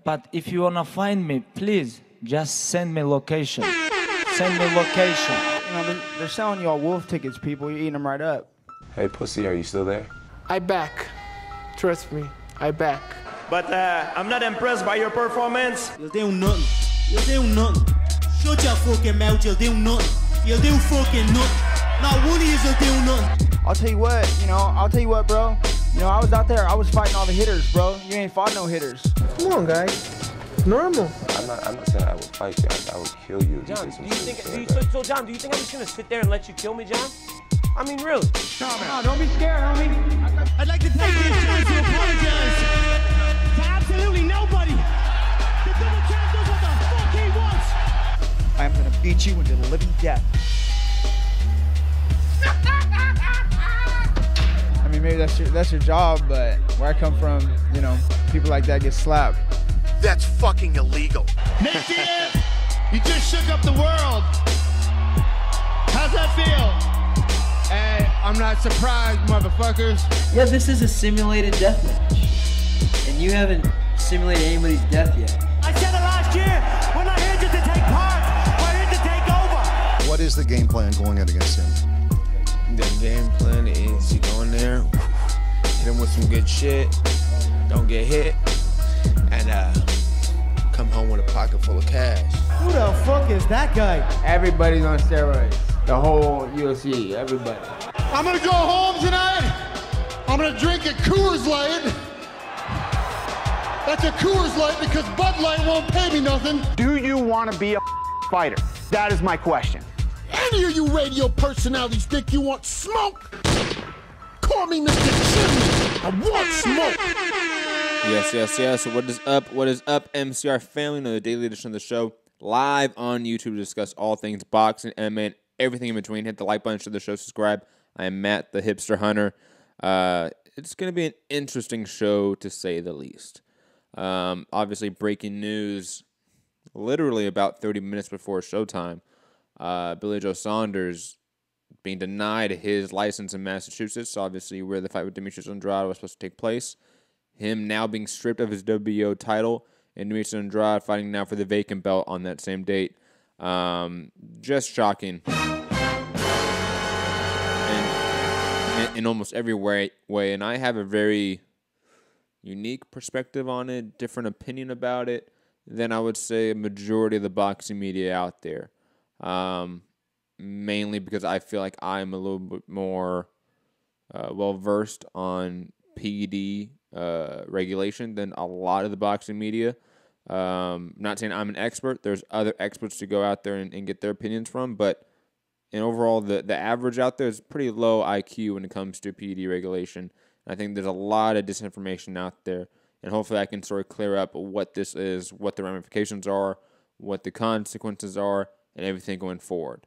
But if you wanna find me, please just send me location. Send me location. You know, they're selling you all wolf tickets, people. You're eating them right up. Hey, pussy, are you still there? I back. Trust me, I back. But I'm not impressed by your performance. You'll do nothing. You'll do nothing. Shut your fucking mouth, you'll do nothing. You'll do fucking nothing. Not one of you'll do nothing. I'll tell you what, bro. You know, I was out there, I was fighting all the hitters, bro. You ain't fought no hitters. Come on, guys. It's normal. I'm not saying I would fight you. I would kill you. John, do you think I'm just gonna sit there and let you kill me, John? I mean, really? No, don't be scared, homie. I'd like to take this chance to apologize to absolutely nobody. The double champ does what the fuck he wants. I'm gonna beat you into the living death. I mean, maybe that's your job, but where I come from, you know, people like that get slapped. That's fucking illegal. Nate Diaz, you just shook up the world. How's that feel? Hey, I'm not surprised, motherfuckers. Yeah, this is a simulated death match. And you haven't simulated anybody's death yet. I said it last year. We're not here just to take part. We're here to take over. What is the game plan going in against him? The game plan is you go in there, hit him with some good shit, don't get hit, and come home with a pocket full of cash. Who the fuck is that guy? Everybody's on steroids. The whole UFC, everybody. I'm gonna go home tonight. I'm gonna drink a Coors Light. That's a Coors Light because Bud Light won't pay me nothing. Do you want to be a fighter? That is my question. Any of you radio personalities think you want smoke? Call me Mr. Chimney. I want smoke. Yes. What is up, MCR family? Another daily edition of the show. Live on YouTube to discuss all things boxing, MMA, and everything in between. Hit the like button, share the show, subscribe. I am Matt, the Hipster Hunter. It's going to be an interesting show, to say the least. Obviously, breaking news literally about 30 minutes before showtime. Billy Joe Saunders being denied his license in Massachusetts, obviously where the fight with Demetrius Andrade was supposed to take place. Him now being stripped of his WBO title, and Demetrius Andrade fighting now for the vacant belt on that same date. Just shocking. And in almost every way. And I have a very unique perspective on it, different opinion about it than I would say a majority of the boxing media out there. Mainly because I feel like I'm a little bit more well-versed on PED regulation than a lot of the boxing media. Not saying I'm an expert. There's other experts to go out there and get their opinions from, but in overall, the average out there is pretty low IQ when it comes to PED regulation. I think there's a lot of disinformation out there, and hopefully I can sort of clear up what this is, what the ramifications are, what the consequences are, and everything going forward.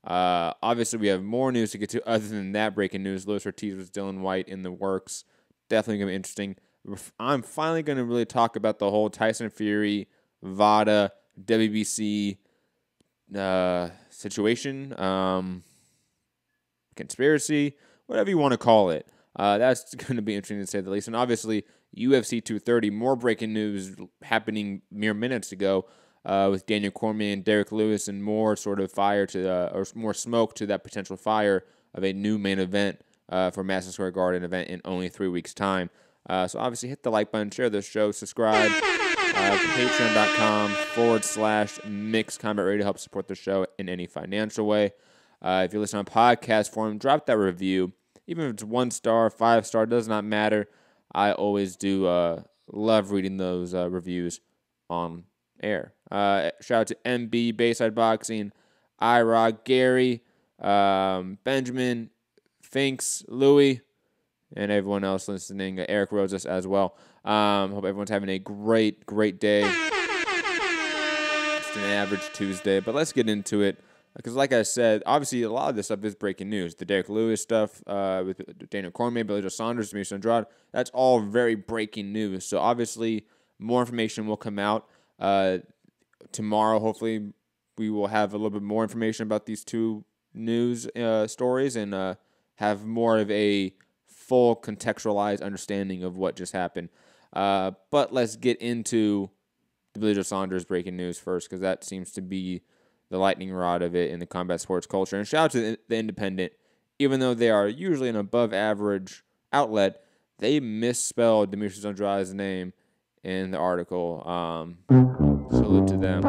Obviously, we have more news to get to other than that breaking news. Luis Ortiz with Dillian Whyte in the works. Definitely going to be interesting. I'm finally going to really talk about the whole Tyson Fury, VADA, WBC situation, conspiracy, whatever you want to call it. That's going to be interesting to say the least. And obviously, UFC 230, more breaking news happening mere minutes ago with Daniel Cormier and Derrick Lewis, and more sort of fire to, or more smoke to that potential fire of a new main event for Madison Square Garden event in only 3 weeks' time. So obviously hit the like button, share this show, subscribe. Patreon.com/Mixed Combat Radio to help support the show in any financial way. If you listen on podcast form, drop that review. Even if it's 1 star, 5 star, does not matter. I always do love reading those reviews on air. Shout out to MB, Bayside Boxing, IROC, Gary, Benjamin, Finks, Louie, and everyone else listening. Eric Rosas as well. Hope everyone's having a great day. Just an average Tuesday, but let's get into it. Because like I said, obviously a lot of this stuff is breaking news. The Derrick Lewis stuff with Daniel Cormier, Billy Joe Saunders, Demetrius Andrade, that's all very breaking news. So obviously more information will come out tomorrow. Hopefully we will have a little bit more information about these two news stories and have more of a full contextualized understanding of what just happened. But let's get into the Billy Joe Saunders breaking news first, because that seems to be the lightning rod of it in the combat sports culture. And shout out to the Independent. Even though they are usually an above-average outlet, they misspelled Demetrius Andrade's name in the article. Salute to them.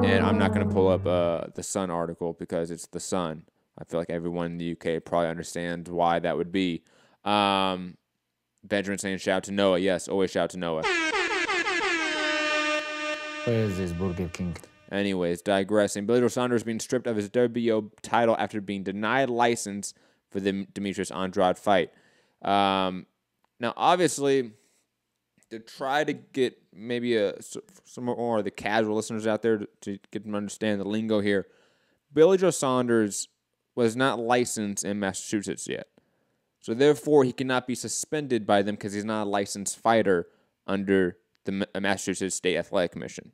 And I'm not going to pull up the Sun article because it's the Sun. I feel like everyone in the UK probably understands why that would be. Benjamin saying shout out to Noah. Yes, always shout out to Noah. Where is this Burger King? Anyways, digressing. Billy Joe Saunders being stripped of his WBO title after being denied license for the Demetrius Andrade fight. Now, obviously, to try to get maybe some more of the casual listeners out there to get them to understand the lingo here, Billy Joe Saunders was not licensed in Massachusetts yet. So, therefore, he cannot be suspended by them because he's not a licensed fighter under the Massachusetts State Athletic Commission.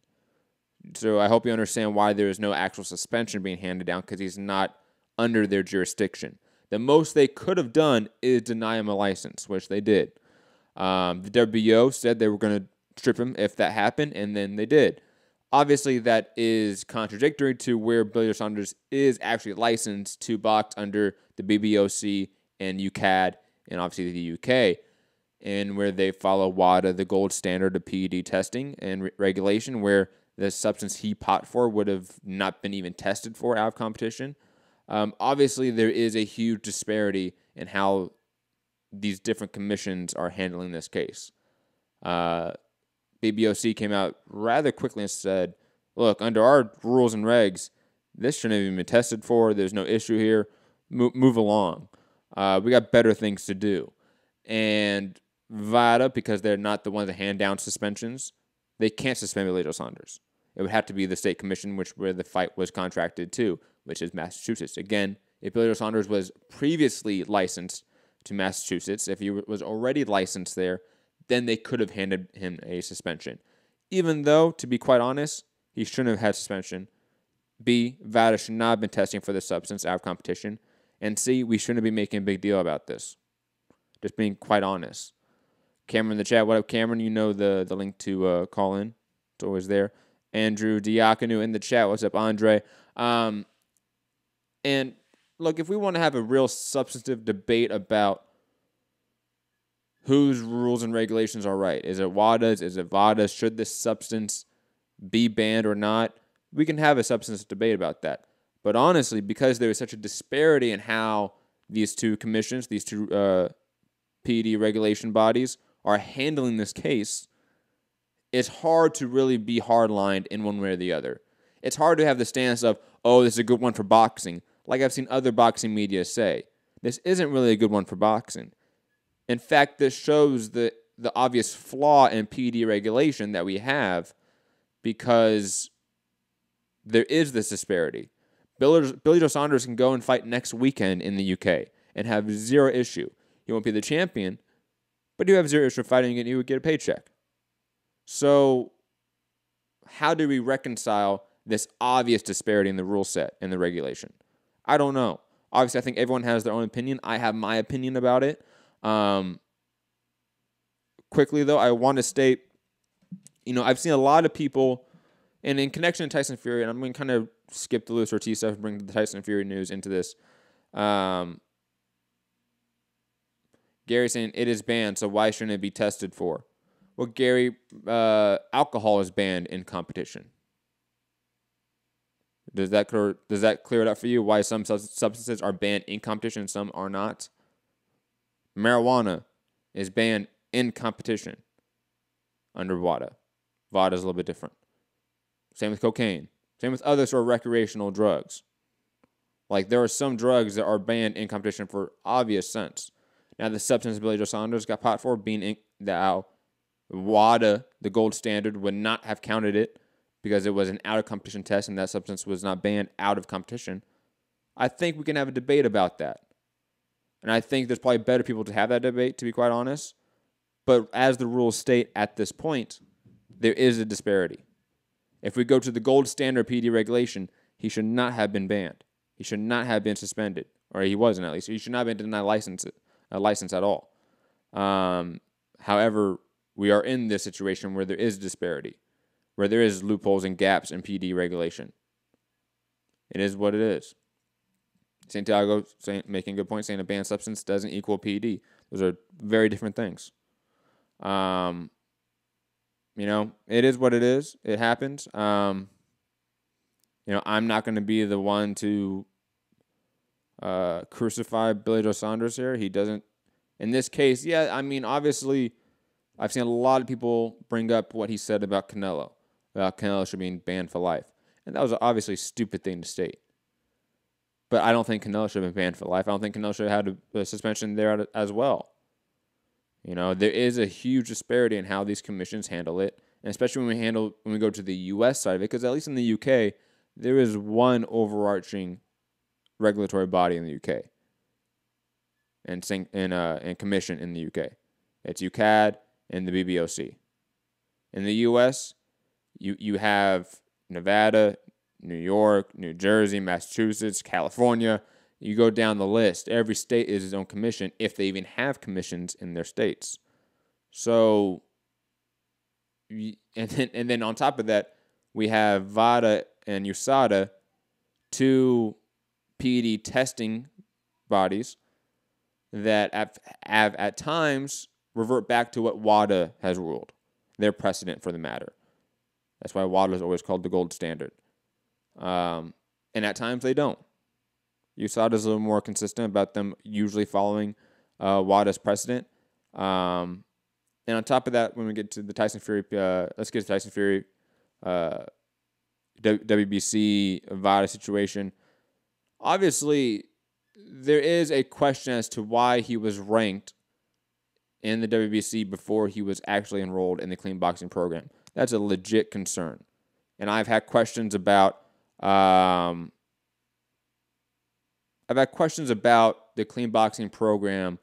So I hope you understand why there is no actual suspension being handed down, because he's not under their jurisdiction. The most they could have done is deny him a license, which they did. The WBO said they were going to strip him if that happened, and then they did. Obviously, that is contradictory to where Billy Joe Saunders is actually licensed to box under the BBOC and UCAD, and obviously the UK, and where they follow WADA, the gold standard of PED testing and regulation, where the substance he pot for would have not been even tested for out of competition. Obviously, there is a huge disparity in how these different commissions are handling this case. BBOC came out rather quickly and said, look, under our rules and regs, this shouldn't have even been tested for. There's no issue here. Move along. We got better things to do. And VADA, because they're not the ones that hand down suspensions, they can't suspend Billy Joe Saunders. It would have to be the state commission where the fight was contracted to, which is Massachusetts. Again, if Billy Joe Saunders was previously licensed to Massachusetts, if he was already licensed there, then they could have handed him a suspension. Even though, to be quite honest, he shouldn't have had suspension. B, VADA should not have been testing for the substance out of competition. And C, we shouldn't be making a big deal about this. Just being quite honest. Cameron in the chat. What up, Cameron? You know the link to call in. It's always there. Andrew Diakonu in the chat. What's up, Andre? And look, if we want to have a real substantive debate about whose rules and regulations are right, is it WADA's? Is it VADA's? Should this substance be banned or not? We can have a substantive debate about that. But honestly, because there is such a disparity in how these two commissions, these two PED regulation bodies are handling this case, it's hard to really be hard-lined in one way or the other. It's hard to have the stance of, oh, this is a good one for boxing, like I've seen other boxing media say. This isn't really a good one for boxing. In fact, this shows the obvious flaw in PED regulation that we have, because there is this disparity. Billy Joe Saunders can go and fight next weekend in the UK and have zero issue. He won't be the champion, but you have zero issue fighting and you would get a paycheck. So how do we reconcile this obvious disparity in the rule set and the regulation? I don't know. Obviously, I think everyone has their own opinion. I have my opinion about it. Quickly, though, I want to state, I've seen a lot of people, and in connection to Tyson Fury, and I'm going to kind of skip the Luis Ortiz stuff and bring the Tyson Fury news into this. Gary saying it is banned, so why shouldn't it be tested for? Well, Gary, alcohol is banned in competition. Does that clear it up for you? Why some substances are banned in competition and some are not? Marijuana is banned in competition under WADA. VADA is a little bit different. Same with cocaine. Same with other sort of recreational drugs. Like, there are some drugs that are banned in competition for obvious sense. Now, the substance Billy Joe Saunders got pot for, being the WADA, the gold standard, would not have counted it because it was an out-of-competition test and that substance was not banned out of competition. I think we can have a debate about that. And I think there's probably better people to have that debate, to be quite honest. But as the rules state at this point, there is a disparity. If we go to the gold standard PD regulation, he should not have been banned. He should not have been suspended. Or he wasn't, at least. He should not have been denied a license at all. However, we are in this situation where there is disparity. where there is loopholes and gaps in PD regulation. It is what it is. Santiago making a good point, saying a banned substance doesn't equal PD. Those are very different things. You know, it is what it is. It happens. You know, I'm not going to be the one to crucify Billy Joe Saunders here. He doesn't. In this case, yeah, I mean, obviously, I've seen a lot of people bring up what he said about Canelo. Canelo should be banned for life. And that was obviously a stupid thing to state. But I don't think Canelo should have been banned for life. I don't think Canelo should have had a suspension there as well. You know, there is a huge disparity in how these commissions handle it, and especially when we go to the U.S. side of it, because at least in the U.K., there is one overarching regulatory body in the U.K. and commission in the U.K. It's UCAD and the BBOC. In the U.S., you have Nevada, New York, New Jersey, Massachusetts, California. You go down the list. Every state is its own commission, if they even have commissions in their states. So, and then on top of that, we have VADA and USADA, two PED testing bodies that have at times revert back to what WADA has ruled, their precedent for the matter. That's why WADA is always called the gold standard. And at times they don't. USADA is a little more consistent about them usually following WADA's precedent. And on top of that, when we get to the Tyson Fury, let's get to Tyson Fury, WBC, VADA situation. Obviously, there is a question as to why he was ranked in the WBC before he was actually enrolled in the clean boxing program. That's a legit concern. And I've had questions about the clean boxing program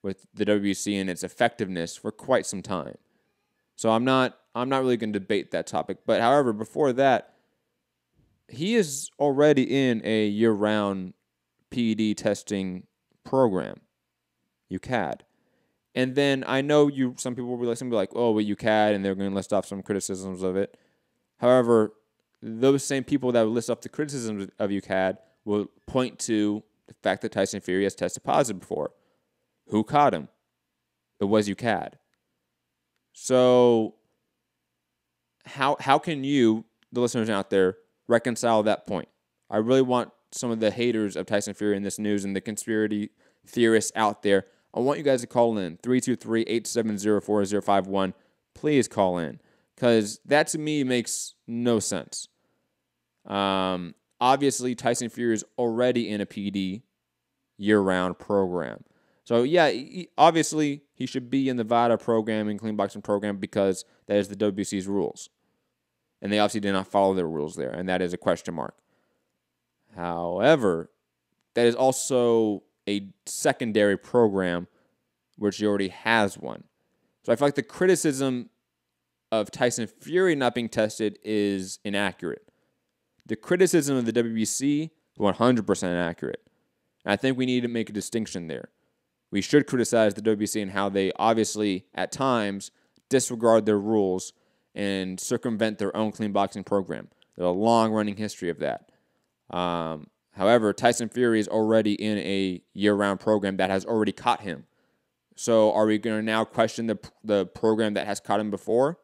with the WBC and its effectiveness for quite some time. So I'm not really going to debate that topic. But however, before that, he is already in a year-round PED testing program, UCAD. And then I know some people will be like, oh, but UCAD, and they're going to list off some criticisms of it. However, those same people that would list off the criticisms of UCAD will point to the fact that Tyson Fury has tested positive before. Who caught him? It was UCAD. So how can you, the listeners out there, reconcile that point? I really want some of the haters of Tyson Fury in this news and the conspiracy theorists out there, I want you guys to call in, 323-870-4051. Please call in, because that to me makes no sense. Obviously, Tyson Fury is already in a PD year-round program. So, yeah, obviously, he should be in the VADA program and clean boxing program because that is the WBC's rules. And they obviously did not follow their rules there, and that is a question mark. However, that is also a secondary program which he already has one. So I feel like the criticism of Tyson Fury not being tested is inaccurate. The criticism of the WBC is 100% accurate. And I think we need to make a distinction there. We should criticize the WBC and how they obviously, at times, disregard their rules and circumvent their own clean boxing program. There's a long-running history of that. However, Tyson Fury is already in a year-round program that has already caught him. So are we going to now question the program that has caught him before?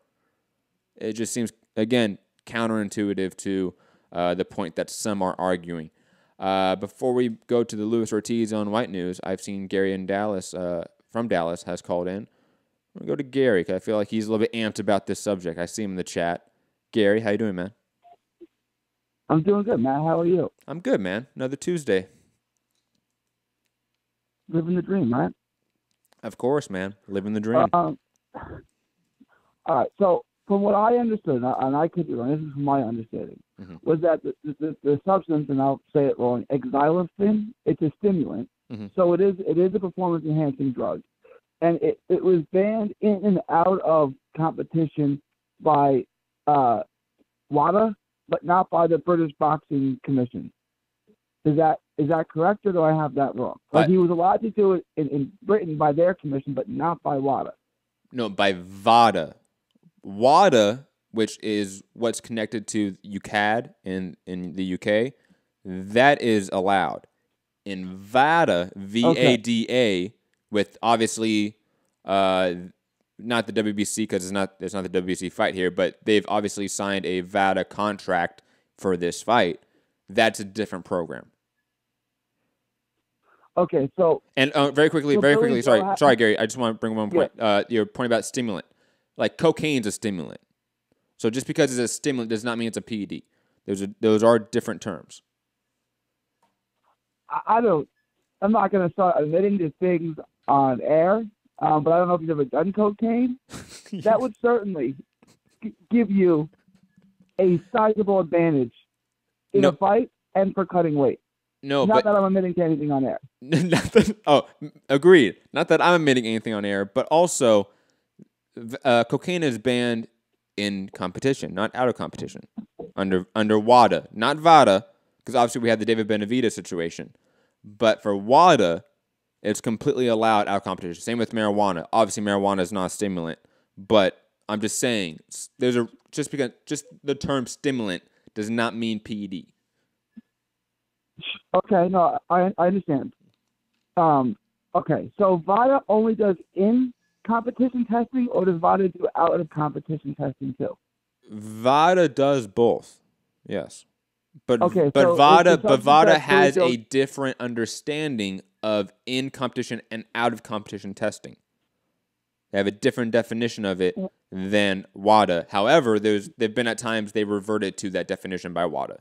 It just seems, again, counterintuitive to the point that some are arguing. Before we go to the Luis Ortiz on Whyte news, I've seen Gary in Dallas, from Dallas, has called in. I'm going to go to Gary because I feel like he's a little bit amped about this subject. I see him in the chat. Gary, how you doing, man? I'm doing good, Matt. How are you? I'm good, man. Another Tuesday. Living the dream, right? Of course, man. Living the dream. All right. So from what I understood, and I could be wrong, this is from my understanding, was that the substance, and I'll say it wrong, xylithin, it's a stimulant. So it is a performance-enhancing drug. And it was banned in and out of competition by WADA, but not by the British Boxing Commission. Is that correct, or do I have that wrong? Like he was allowed to do it in Britain by their commission, but not by WADA. No, by VADA. WADA which is what's connected to UCAD in the UK, that is allowed. In VADA, VADA, with obviously not the WBC because it's not the WBC fight here, but they've obviously signed a VADA contract for this fight. That's a different program. Okay, so and very quickly, sorry, Gary. I just want to bring one point. Your point about stimulant, like cocaine's a stimulant. So just because it's a stimulant does not mean it's a PED. Those are different terms. I'm not going to start admitting to things on air, but I don't know if you've ever done cocaine. That would certainly give you a sizable advantage in a fight and for cutting weight. No, not that I'm admitting to anything on air. Agreed. Not that I'm admitting anything on air, but also cocaine is banned in competition, not out of competition. Under WADA, not VADA, because obviously we had the David Benavidez situation. But for WADA, it's completely allowed out of competition. Same with marijuana. Obviously, marijuana is not a stimulant, but I'm just saying just the term stimulant does not mean PED. Okay, no, I understand. Okay, so VADA only does in competition testing, or does VADA do out of competition testing too? VADA does both. Yes. But okay, but so VADA has a different understanding of in competition and out of competition testing. They have a different definition of it than WADA. However, they've been at times they reverted to that definition by WADA.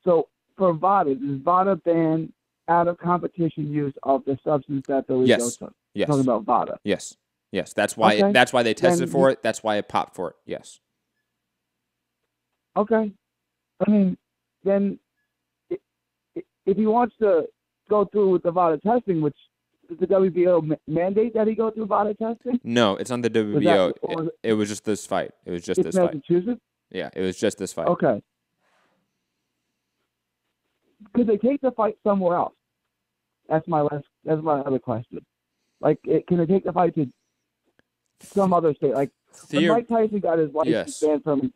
So for VADA, does VADA ban out of competition use of the substance that Billy Joe took? Yes. Talking about VADA. Yes. That's why they tested for it. That's why it popped for it. Yes. Okay. I mean, then if he wants to go through with the VADA testing, which does the WBO mandate that he go through VADA testing? No, it's on the WBO. It was just this fight. It was just this fight. Massachusetts? Yeah, it was just this fight. Okay. Could they take the fight somewhere else? That's my other question. Like, can they take the fight to some other state? Like, when Mike Tyson got his license banned from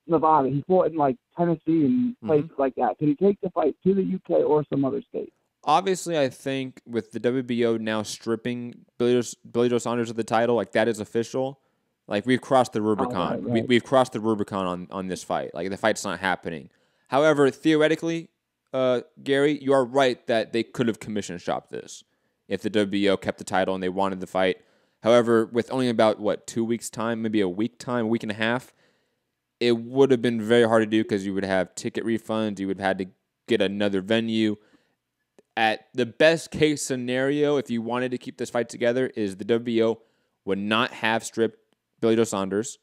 Nevada, he fought in like Tennessee and places like that. Can he take the fight to the UK or some other state? Obviously, I think with the WBO now stripping Billy Joe Saunders of the title, like that is official. Like we've crossed the Rubicon. Right. We've crossed the Rubicon on this fight. Like the fight's not happening. However, theoretically, Gary, you are right that they could have commission shopped this if the WBO kept the title and they wanted the fight. However, with only about 2 weeks time, maybe a week and a half, it would have been very hard to do because you would have ticket refunds. You would have had to get another venue. At the best case scenario, if you wanted to keep this fight together, is the WBO would not have stripped Billy Joe Saunders.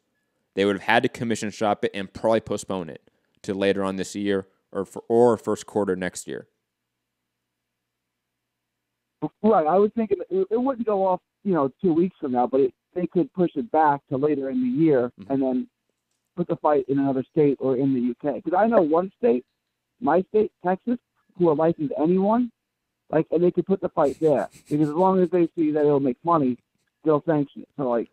They would have had to commission shop it and probably postpone it to later on this year or first quarter next year. Right. I was thinking it wouldn't go off, 2 weeks from now, but they could push it back to later in the year and then put the fight in another state or in the UK. Because I know one state, my state, Texas, who will license anyone, and they could put the fight there. Because as long as they see that it'll make money, they'll sanction it. So,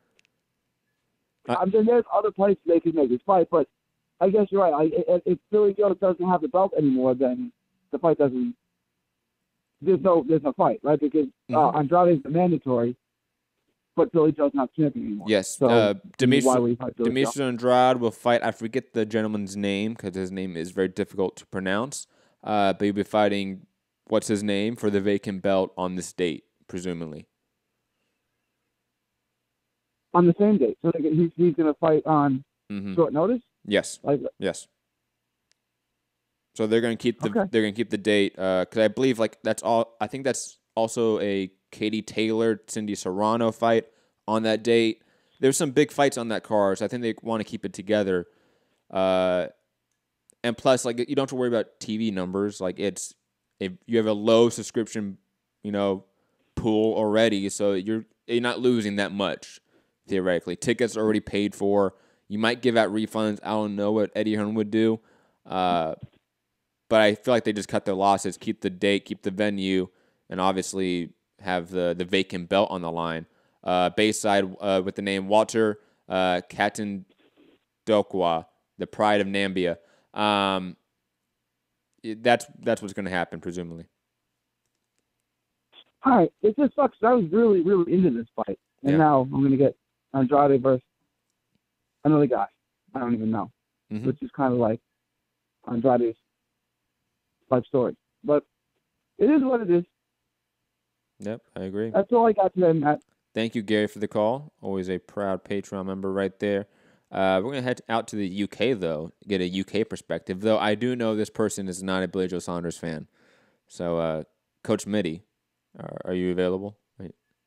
there's other places they could make this fight, but I guess you're right. If Billy Joe doesn't have the belt anymore, then the fight doesn't. There's no fight, right? Because Andrade is the mandatory, but Billy Joe's not champion anymore. Yes. So Demetrius Andrade will fight. I forget the gentleman's name because his name is very difficult to pronounce. But he'll be fighting. What's his name for the vacant belt on this date, presumably. On the same date, so he's going to fight on short notice. Yes. Yes. So they're going to keep the date because I believe that's all. I think that's also a Katie Taylor, Cindy Serrano fight on that date. There's some big fights on that card, so I think they want to keep it together. And plus, you don't have to worry about TV numbers. If you have a low subscription, pool already, so you're not losing that much theoretically. Tickets are already paid for. You might give out refunds. I don't know what Eddie Hearn would do. But I feel like they just cut their losses, keep the date, keep the venue, and obviously have the vacant belt on the line. Bayside with the name Walter Captain Dokwa, the pride of Nambia. That's what's going to happen, presumably. All right, it just sucks. I was really, really into this fight, and now I'm going to get Andrade versus another guy I don't even know, which is kind of like Andrade's life story. But it is what it is. Yep, I agree. That's all I got today, Matt. Thank you, Gary, for the call. Always a proud Patreon member right there. We're going to head out to the UK, though, get a UK perspective, though I do know this person is not a Billy Joe Saunders fan. So, Coach Mitty, are you available?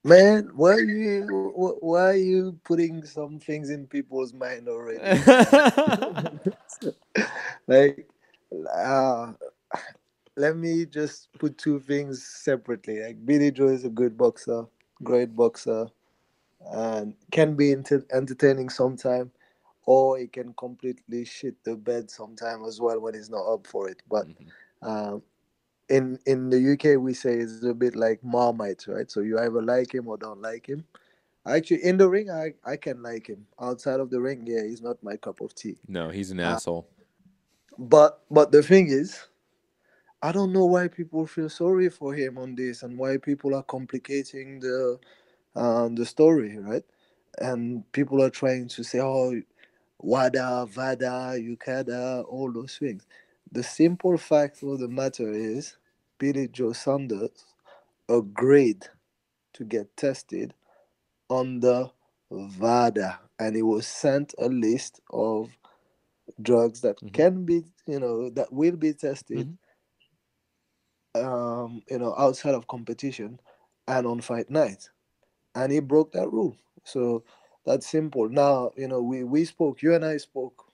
Man, why are you putting some things in people's mind already? Like, let me just put two things separately. Like, Billy Joe is a good boxer, great boxer, and can be entertaining sometime, or he can completely shit the bed sometime as well when he's not up for it. But in the UK, we say it's a bit like Marmite, right? So you either like him or don't like him. Actually, in the ring, I can like him. Outside of the ring, yeah, he's not my cup of tea. No, he's an asshole. But the thing is, I don't know why people feel sorry for him on this and why people are complicating the story, right? And people are trying to say, oh, WADA, VADA, UKADA, all those things. The simple fact of the matter is Billy Joe Saunders agreed to get tested under VADA, and he was sent a list of drugs that can be, that will be tested, outside of competition and on fight night. And he broke that rule. So that's simple. Now, we spoke, you and I spoke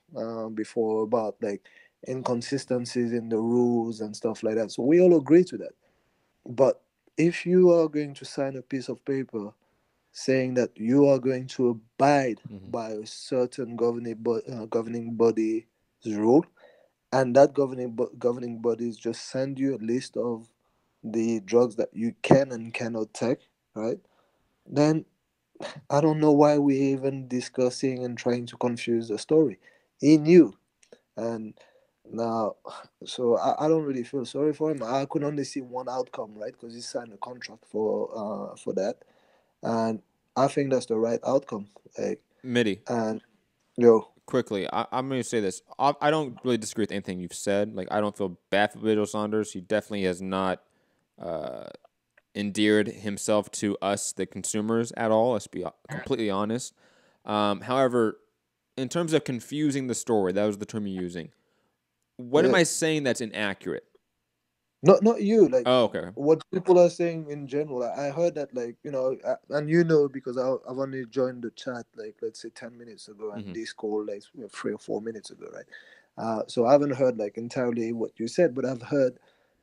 before about like inconsistencies in the rules and stuff like that. So we all agree to that. But if you are going to sign a piece of paper saying that you are going to abide by a certain governing body's rule, and that governing bodies just send you a list of the drugs that you can and cannot take, right? Then I don't know why we're even discussing and trying to confuse the story. He knew. And now, so I don't really feel sorry for him. I could only see one outcome, right? Because he signed a contract for that. And I think that's the right outcome. Like, Mitty. And, yo. Quickly, I'm going to say this. I don't really disagree with anything you've said. Like, I don't feel bad for Billy Joe Saunders. He definitely has not endeared himself to us, the consumers, at all. Let's be completely honest. However, in terms of confusing the story, that was the term you're using. What am I saying that's inaccurate? Not you. Like, oh, okay. What people are saying in general. I heard that, like, and because I've only joined the chat, like, let's say 10 minutes ago, and this call, like, 3 or 4 minutes ago, right? So I haven't heard, like, entirely what you said, but I've heard,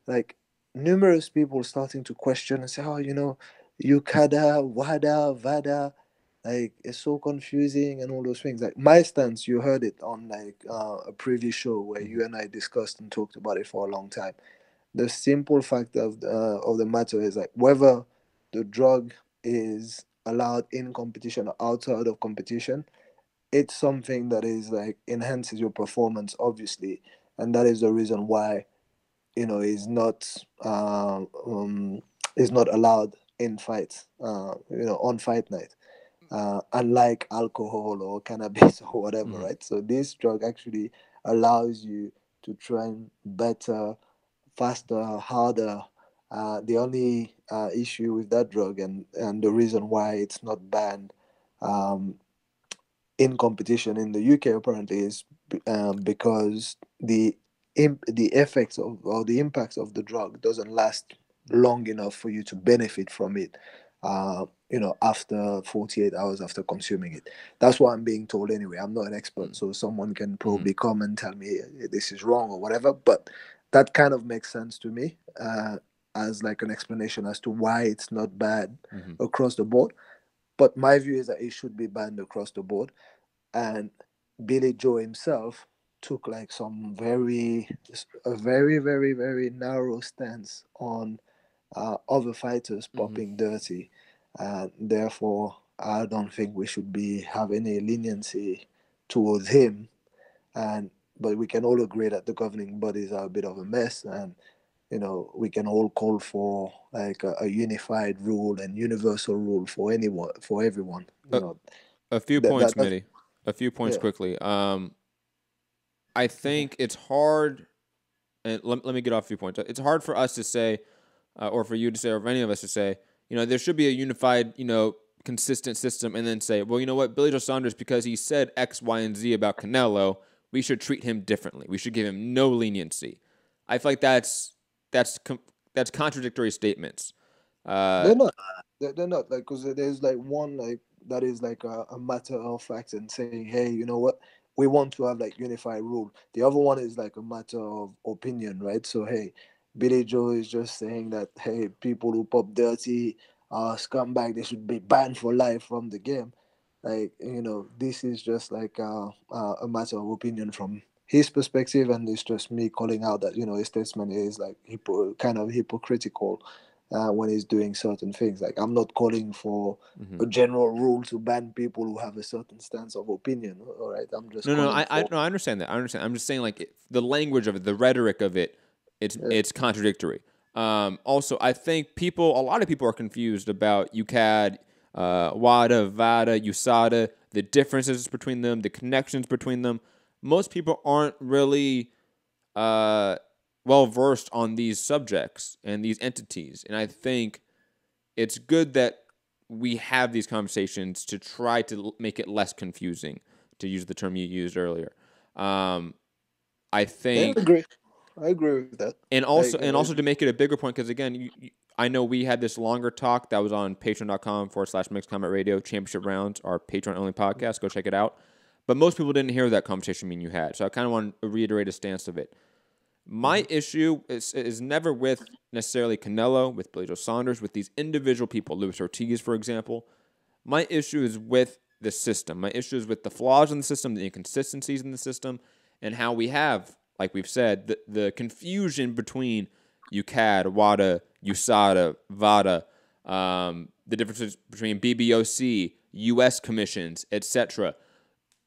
like, numerous people starting to question and say, oh, UKADA, WADA, VADA, like, it's so confusing and all those things. Like, my stance, you heard it on, like, a previous show where you and I discussed and talked about it for a long time. The simple fact of the matter is, like, whether the drug is allowed in competition or outside of competition, it's something that is, like, enhances your performance, obviously, and that is the reason why is not allowed in fights, on fight night, unlike alcohol or cannabis or whatever, right? So this drug actually allows you to train better, faster, harder. The only issue with that drug and the reason why it's not banned in competition in the UK apparently is because the effects of or the impacts of the drug doesn't last long enough for you to benefit from it. After 48 hours after consuming it. That's what I'm being told anyway. I'm not an expert, so someone can probably come and tell me this is wrong or whatever, but that kind of makes sense to me as like an explanation as to why it's not bad across the board. But my view is that it should be banned across the board. And Billy Joe himself took like a very, very, very narrow stance on other fighters popping dirty. And therefore, I don't think we should be have any leniency towards him. But we can all agree that the governing bodies are a bit of a mess, and we can all call for like a unified rule and universal rule for anyone, for everyone. A few points, that's, Mitty. A few points yeah. quickly. I think it's hard, and let me get off a few points. It's hard for us to say, or for you to say, or for any of us to say, there should be a unified, consistent system, and then say, well, you know what, Billy Joe Saunders, because he said X, Y, and Z about Canelo, we should treat him differently. We should give him no leniency. I feel like that's contradictory statements. They're not. They're not, like, because there's like one like that is like a matter of fact and saying, hey, you know what, we want to have like unified rule. The other one is like a matter of opinion, right? So hey, Billy Joe is just saying that, hey, people who pop dirty scumbag, they should be banned for life from the game. Like, this is just like a matter of opinion from his perspective, and it's just me calling out that his statement is like kind of hypocritical when he's doing certain things. Like, I'm not calling for a general rule to ban people who have a certain stance of opinion. All right, I'm just I understand that. I understand. I'm just saying, like, the language of it, the rhetoric of it, it's contradictory. Also, I think a lot of people are confused about UCAD, WADA, VADA, USADA, the differences between them, the connections between them. Most people aren't really well-versed on these subjects and these entities. And I think it's good that we have these conversations to try to make it less confusing, to use the term you used earlier. I think... I agree with that. And also to make it a bigger point, because again, I know we had this longer talk that was on patreon.com/Mixed Combat Radio. Championship Rounds, our Patreon-only podcast. Go check it out. But most people didn't hear that conversation me and you had. So I kind of want to reiterate a stance of it. My issue is never with necessarily Canelo, with Billy Joe Saunders, with these individual people, Luis Ortiz, for example. My issue is with the system. My issue is with the flaws in the system, the inconsistencies in the system, and how we have, like we've said, the confusion between UCAD, WADA, USADA, VADA, the differences between BBOC, U.S. commissions, etc.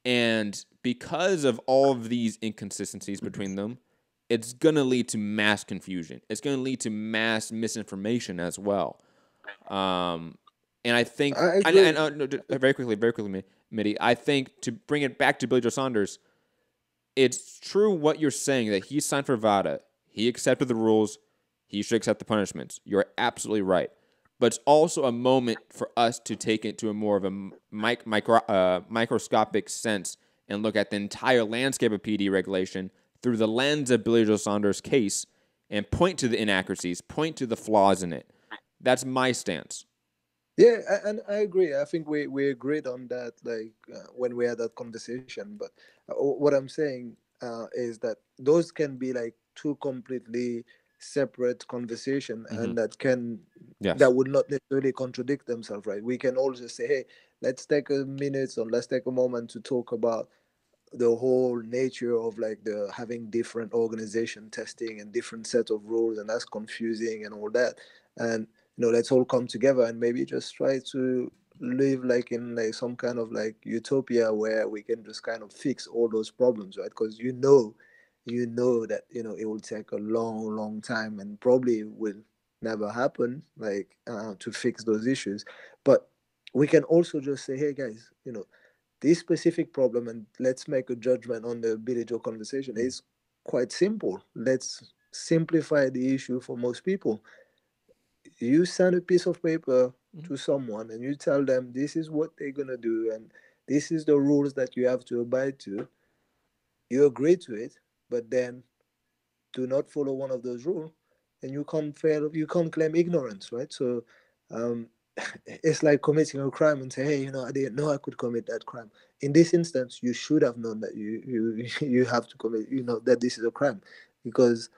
And because of all of these inconsistencies between them, it's going to lead to mass confusion. It's going to lead to mass misinformation as well. And I think, very quickly, Mitty, I think to bring it back to Billy Joe Saunders, it's true what you're saying, that he signed for VADA. He accepted the rules. He should accept the punishments. You're absolutely right. But it's also a moment for us to take it to a more of a microscopic sense and look at the entire landscape of PD regulation through the lens of Billy Joe Saunders' case and point to the inaccuracies, point to the flaws in it. That's my stance. Yeah, and I agree. I think we agreed on that, like when we had that conversation. But what I'm saying is that those can be like two completely separate conversation, and that would not necessarily contradict themselves, right? We can all just say, hey, let's take a minute or let's take a moment to talk about the whole nature of like the having different organization testing and different set of rules, and that's confusing and all that. And let's all come together and maybe just try to live like in like some kind of like utopia where we can just kind of fix all those problems, right? Because you know that it will take a long time and probably will never happen, like to fix those issues. But we can also just say, hey guys, this specific problem, and let's make a judgment on the Billy Joe conversation. Is quite simple. Let's simplify the issue for most people. You send a piece of paper to someone and you tell them this is what they're gonna do and this is the rules that you have to abide to. You agree to it, but then do not follow one of those rules, and you can't claim ignorance, right? So it's like committing a crime and say, hey, I didn't know I could commit that crime. In this instance, you should have known that you have to commit, that this is a crime, because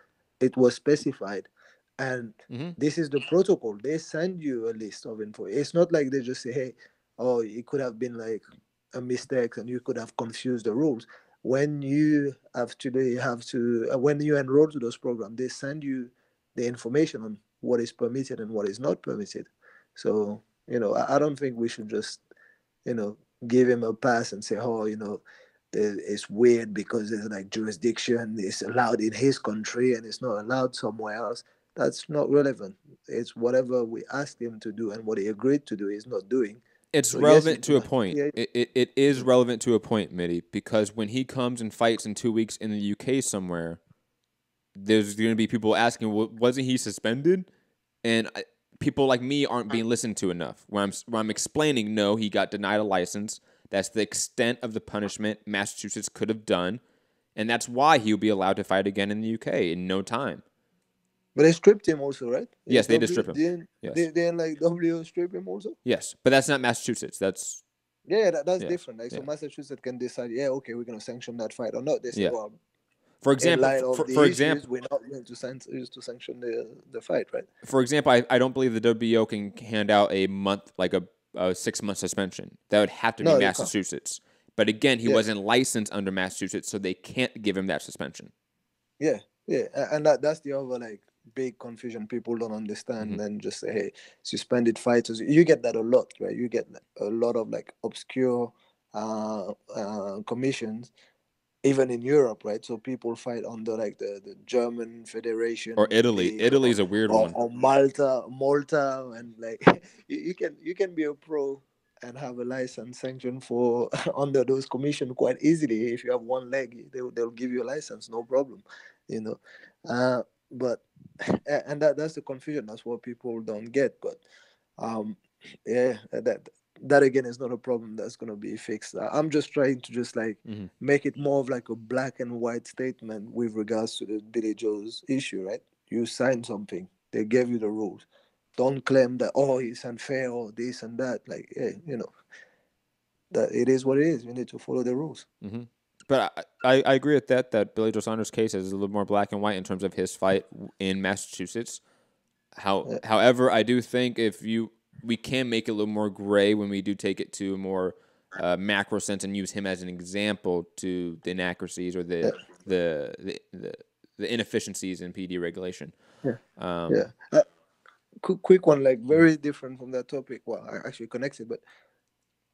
it was specified. And this is the protocol. They send you a list of info. It's not like they just say, hey, oh, it could have been like a mistake and you could have confused the rules. When you when you enroll to those programs, they send you the information on what is permitted and what is not permitted. So, I don't think we should just give him a pass and say, oh, it's weird because there's like jurisdiction, it's allowed in his country and it's not allowed somewhere else. That's not relevant. It's whatever we asked him to do and what he agreed to do, he's not doing. It's So relevant to a like, point. It is relevant to a point, Mitty, because when he comes and fights in 2 weeks in the UK somewhere, there's going to be people asking, well, wasn't he suspended? And people like me aren't being listened to enough. When I'm explaining, no, he got denied a license. That's the extent of the punishment Massachusetts could have done, and that's why he'll be allowed to fight again in the UK in no time. But they stripped him also, right? Yes, they did strip him. Yes. Didn't like W strip him also? Yes, but that's not Massachusetts. That's that's different. Like, so Massachusetts can decide, okay, we're going to sanction that fight or not. They say, well, for example, we're not going to sanction the fight, right? For example, I don't believe the WBO can hand out a month, like a 6-month suspension. That would have to be Massachusetts. But again, he wasn't licensed under Massachusetts, so they can't give him that suspension. Yeah, and that's the other like big confusion people don't understand and just say, hey, suspended fighters. You get that a lot, right? You get a lot of like obscure commissions, even in Europe, right? So people fight under like the German Federation or Italy. Italy's a weird one. Or Malta, and like you can be a pro and have a license sanction for under those commissions quite easily. If you have one leg, they'll give you a license, no problem, But and that's the confusion. That's what people don't get. But that again is not a problem that's gonna be fixed. I'm just trying to just like make it more of like a black and white statement with regards to the Billy Joe's issue, right? You signed something, they gave you the rules. Don't claim that it's unfair or this and that. Like, that it is what it is. You need to follow the rules. Mm-hmm. But I agree with that Billy Joe Saunders' case is a little more black and white in terms of his fight in Massachusetts. However, I do think we can make it a little more gray when we do take it to a more macro sense and use him as an example to the inaccuracies or the inefficiencies in PD regulation. Quick one, like very different from that topic. Well, actually connected, but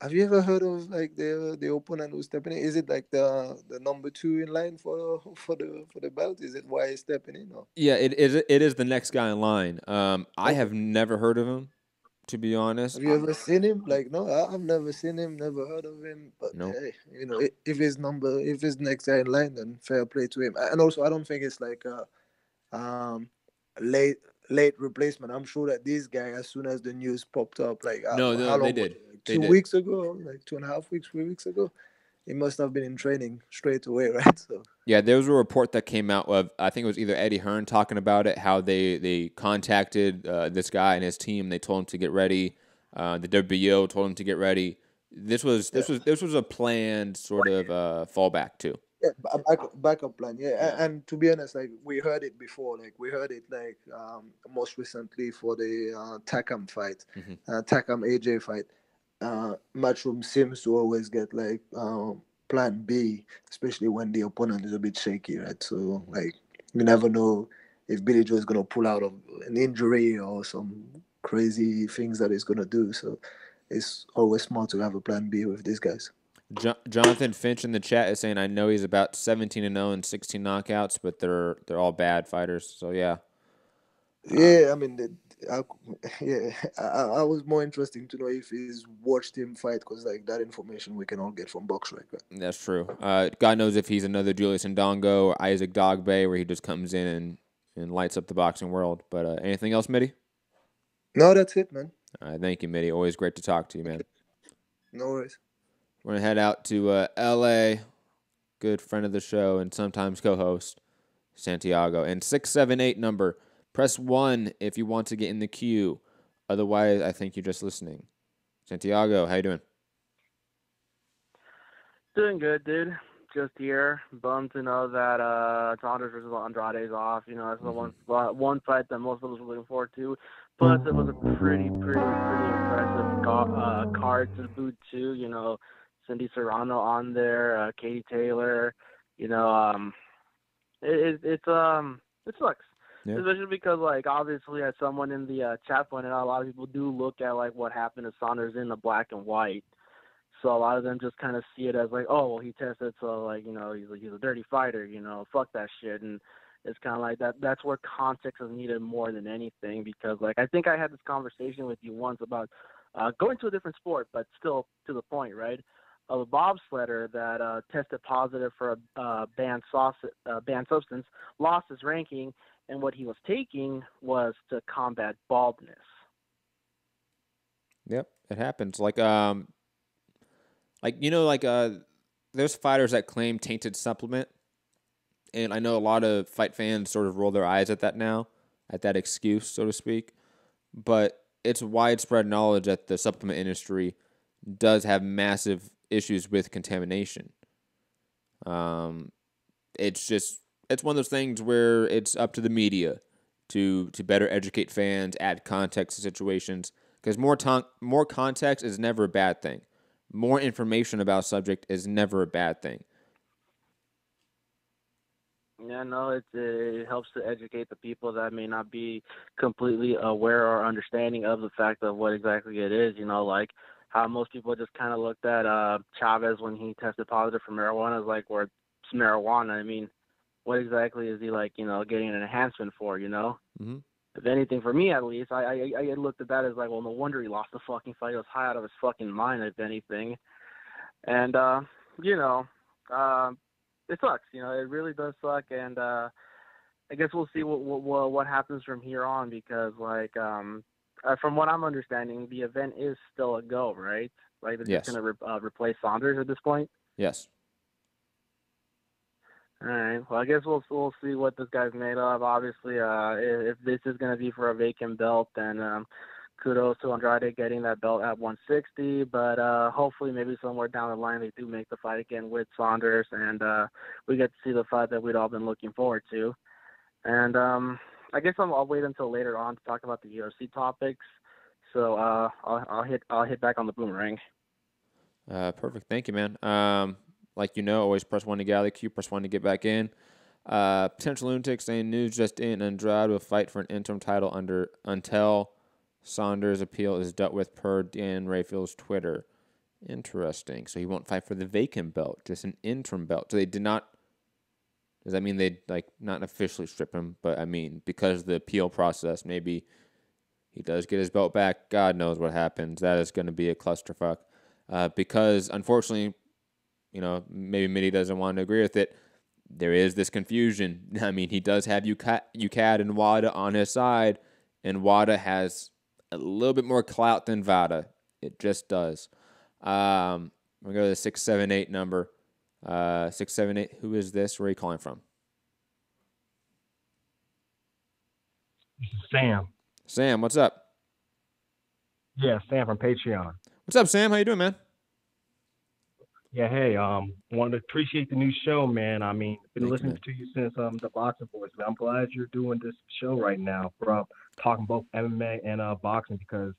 have you ever heard of like the opponent who's stepping in? Is it like the number 2 in line for the belt? Is it Whyte stepping in? Or? Yeah, it is the next guy in line. I have never heard of him, to be honest. Have you ever seen him? Like, no, I've never seen him, never heard of him. But hey, if his next guy in line, then fair play to him. And also, I don't think it's like a late replacement. I'm sure that this guy, as soon as the news popped up, like they did. Like 2 weeks ago, like 2.5 weeks, 3 weeks ago, he must have been in training straight away, right? So yeah, there was a report that came out of, I think it was either Eddie Hearn talking about it, how they contacted this guy and his team. They told him to get ready. The WBO told him to get ready. This was a planned sort of fallback too. Yeah, backup plan. Yeah, and to be honest, like we heard it before. Like we heard it like most recently for the Takam fight, Takam AJ fight. Matchroom seems to always get like plan B, especially when the opponent is a bit shaky, right? So like you never know if Billy Joe is gonna pull out of an injury or some crazy things that he's gonna do. So it's always smart to have a plan B with these guys. Jonathan Finch in the chat is saying, I know he's about 17-0 and 16 knockouts, but they're all bad fighters. So yeah. Yeah, I mean, I was more interesting to know if he's watched him fight, because like that information we can all get from BoxRec. Right? That's true. God knows if he's another Julius Ndongo or Isaac Dogbe, where he just comes in and lights up the boxing world. But anything else, Mitty? No, that's it, man. All right, thank you, Mitty. Always great to talk to you, man. No worries. We're going to head out to L.A., good friend of the show and sometimes co-host, Santiago. And 678 number, press 1 if you want to get in the queue. Otherwise, I think you're just listening. Santiago, how you doing? Doing good, dude. Just here. Bummed to know that Saunders versus Andrade is off. That's the one fight that most of us were looking forward to. Plus, it was a pretty impressive card to boot too. Cindy Serrano on there, Katie Taylor. It sucks. Yeah. Especially because, like, obviously, as someone in the chat pointed out, a lot of people do look at like what happened to Saunders in the black and white. So a lot of them just kind of see it as like, oh, well, he tested, so like, you know, he's a dirty fighter, you know, fuck that shit. And it's kind of like that. That's where context is needed more than anything, because like I think I had this conversation with you once about going to a different sport, but still to the point, right? Of a bobsledder that tested positive for a banned substance, lost his ranking, and what he was taking was to combat baldness. Yep, it happens. Like you know, like there's fighters that claim tainted supplement, and I know a lot of fight fans sort of roll their eyes at that now, at that excuse, so to speak. But it's widespread knowledge that the supplement industry does have massive issues with contamination. It's one of those things where it's up to the media to better educate fans, add context to situations, because more context is never a bad thing. More information about a subject is never a bad thing. Yeah, no, it helps to educate the people that may not be completely aware or understanding of the fact of what exactly it is. You know, like how most people just kind of looked at Chavez when he tested positive for marijuana as like, well, it's marijuana. I mean, what exactly is he like, you know, getting an enhancement for, you know? Mm-hmm. If anything, for me at least, I looked at that as like, well, no wonder he lost the fucking fight. He was high out of his fucking mind, if anything. And, you know, it sucks. You know, it really does suck. And I guess we'll see what happens from here on, because, like, from what I'm understanding, the event is still a go, right? Like, they're Yes. just going to replace Saunders at this point? Yes. All right. Well, I guess we'll see what this guy's made of. Obviously, if this is going to be for a vacant belt, then kudos to Andrade getting that belt at 160. But hopefully, maybe somewhere down the line, they do make the fight again with Saunders, and we get to see the fight that we'd all been looking forward to. And I guess I'll wait until later on to talk about the UFC topics. So I'll hit back on the boomerang. Perfect. Thank you, man. Like you know, always press 1 to get out of the queue, press 1 to get back in. Potential lunatic saying news just in: Andrade will fight for an interim title until Saunders' appeal is dealt with, per Dan Rayfield's Twitter. Interesting. So he won't fight for the vacant belt, just an interim belt. So they did not. Does that mean they like not officially strip him? But I mean, because of the appeal process, maybe he does get his belt back. God knows what happens. That is going to be a clusterfuck. Because unfortunately, you know, maybe Mitty doesn't want to agree with it. There is this confusion. I mean, he does have UCAD and WADA on his side, and WADA has a little bit more clout than VADA. It just does. I'm going to go to the 678 number. 678, who is this? Where are you calling from? This is Sam. Sam, what's up? Yeah, Sam from Patreon. What's up, Sam? How you doing, man? Yeah, hey, wanted to appreciate the new show, man. I mean, been listening to you since the Boxing Boys, man. I'm glad you're doing this show right now, bro. Talking both MMA and boxing, because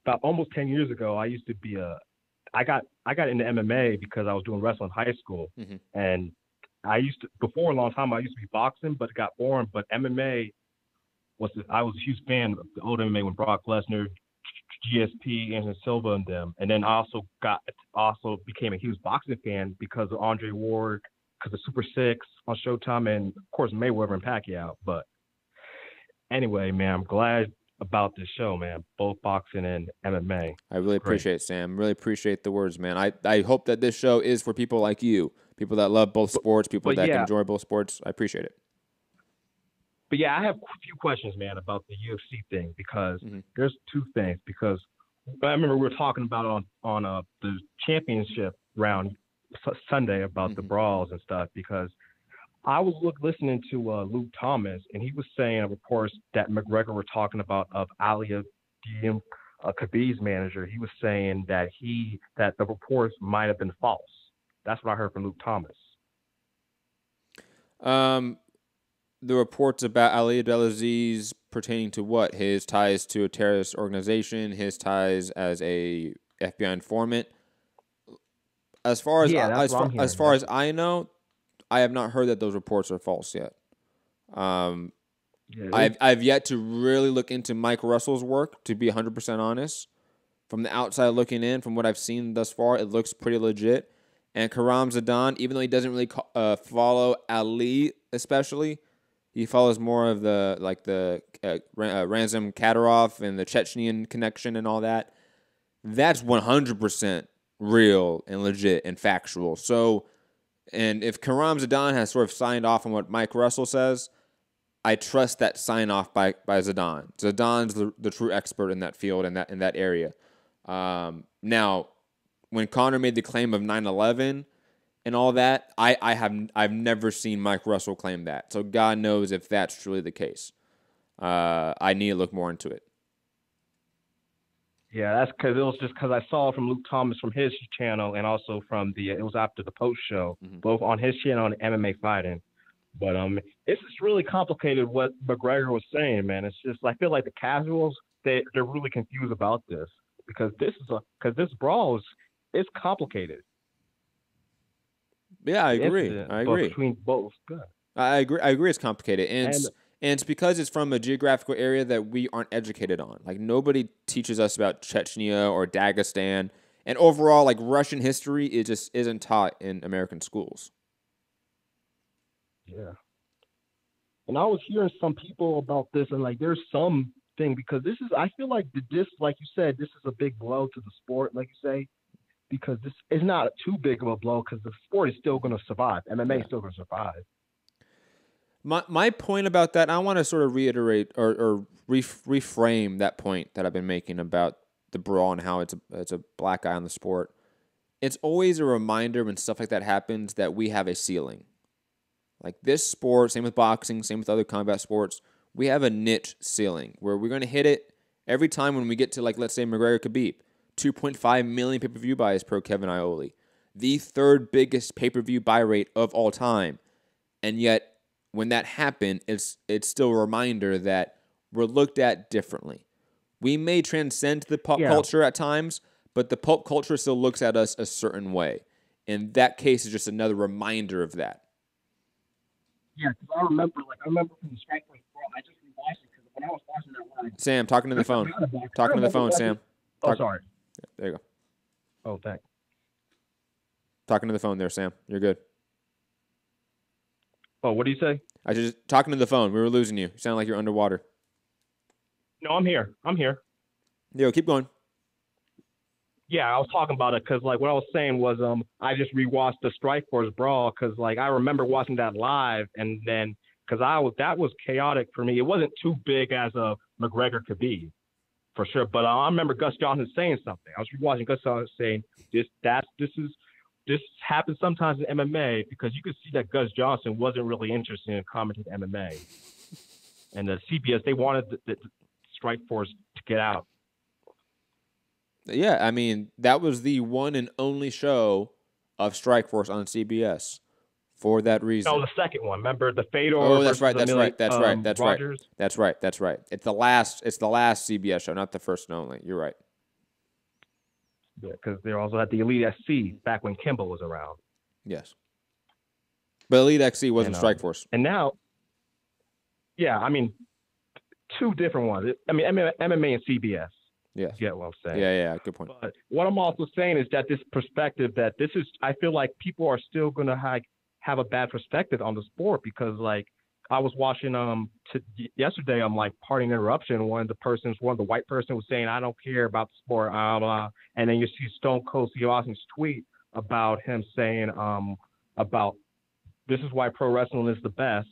about almost 10 years ago, I used to be I got into MMA because I was doing wrestling in high school, and before a long time, I used to be boxing, but it got boring. But MMA I was a huge fan of the old MMA when Brock Lesnar, GSP, Anderson Silva, and them. And then I also became a huge boxing fan because of Andre Ward, because of Super 6 on Showtime, and of course Mayweather and Pacquiao. But anyway, man, I'm glad about this show, man. Both boxing and MMA. I really appreciate it, Sam. Really appreciate the words, man. I hope that this show is for people like you, people that love both sports, people that can enjoy both sports. I appreciate it. But yeah, I have a few questions, man, about the UFC thing, because there's two things. Because I remember we were talking about on the championship round Sunday about the brawls and stuff, because I was listening to Luke Thomas, and he was saying reports that McGregor were talking about of Ali Abdiem, Khabib's manager. He was saying that the reports might have been false. That's what I heard from Luke Thomas. The reports about Ali Abdelaziz pertaining to what? His ties to a terrorist organization, his ties as a FBI informant. As far as I know, I have not heard that those reports are false yet. I've yet to really look into Mike Russell's work, to be 100% honest. from the outside looking in, from what I've seen thus far, it looks pretty legit. And Karam Zidane, even though he doesn't really follow Ali, especially, he follows more of the Ramzan Kadyrov and the Chechenian connection and all that. That's 100% real and legit and factual. So, and if Karam Zidane has sort of signed off on what Mike Russell says, I trust that sign off by Zidane. Zidane's the true expert in that field and in that area. Now, when Conor made the claim of 9/11 and all that, I've never seen Mike Russell claim that. So God knows if that's truly the case. I need to look more into it. Yeah, that's because it was just because I saw from Luke Thomas from his channel and also from it was after the post show, both on his channel and MMA Fighting. But it's just really complicated what McGregor was saying, man. It's just I feel like the casuals they're really confused about this because this brawl is complicated. Yeah, I agree. I agree. Between both, good. I agree. It's complicated, and it's because it's from a geographical area that we aren't educated on. Like nobody teaches us about Chechnya or Dagestan, and overall, like Russian history, it just isn't taught in American schools. Yeah. And I was hearing some people about this, and like there's some thing because I feel like like you said, this is a big blow to the sport, like you say, because this is not too big of a blow because the sport is still going to survive. MMA is still going to survive. My point about that, I want to sort of reiterate or reframe that point that I've been making about the brawl and how it's a black eye on the sport. It's always a reminder when stuff like that happens that we have a ceiling. Like this sport, same with boxing, same with other combat sports, we have a niche ceiling where we're going to hit it every time when we get to, like, let's say McGregor Khabib, 2.5 million pay-per-view buys per Kevin Iole, the third biggest pay-per-view buy rate of all time. And yet, when that happened, it's still a reminder that we're looked at differently. We may transcend the pop culture at times, but the pop culture still looks at us a certain way. And that case is just another reminder of that. Yeah, because I remember from the Strikeforce Brawl, I just rewatched it because when I was watching that live. Sam, talking to the phone. Talking to the phone, Sam. Sorry. Yeah, there you go. Oh, thanks. Talking to the phone there, Sam. You're good. Oh, what do you say? I just talking to the phone. We were losing you. You sound like you're underwater. No, I'm here. Yo, keep going. Yeah, I was talking about it because, like, what I was saying was I just rewatched the Strikeforce Brawl because, like, I remember watching that live and then because that was chaotic for me. It wasn't too big as a McGregor Khabib, for sure. But I remember Gus Johnson saying something. I was rewatching Gus Johnson saying this happens sometimes in MMA because you could see that Gus Johnson wasn't really interested in commenting MMA. And the CBS, they wanted the Strikeforce to get out. Yeah, I mean, that was the one and only show of Strikeforce on CBS for that reason. No, the second one. Remember the Fedor? Oh, that's right. That's right. Rogers? That's right. It's the last CBS show, not the first and only. You're right. Yeah, because they also had the Elite SC back when Kimbo was around. Yes. But Elite XC wasn't Strikeforce. And now, yeah, I mean, two different ones. I mean, MMA and CBS. Yes. You get what I'm saying? Yeah, good point. But what I'm also saying is that this perspective that this is, I feel like people are still going to have a bad perspective on the sport because, like, I was watching yesterday. I'm like Party Interruption. One of the white person was saying, "I don't care about the sport," blah, blah. And then you see Stone Cold Steve Austin's tweet about him saying, about this is why pro wrestling is the best.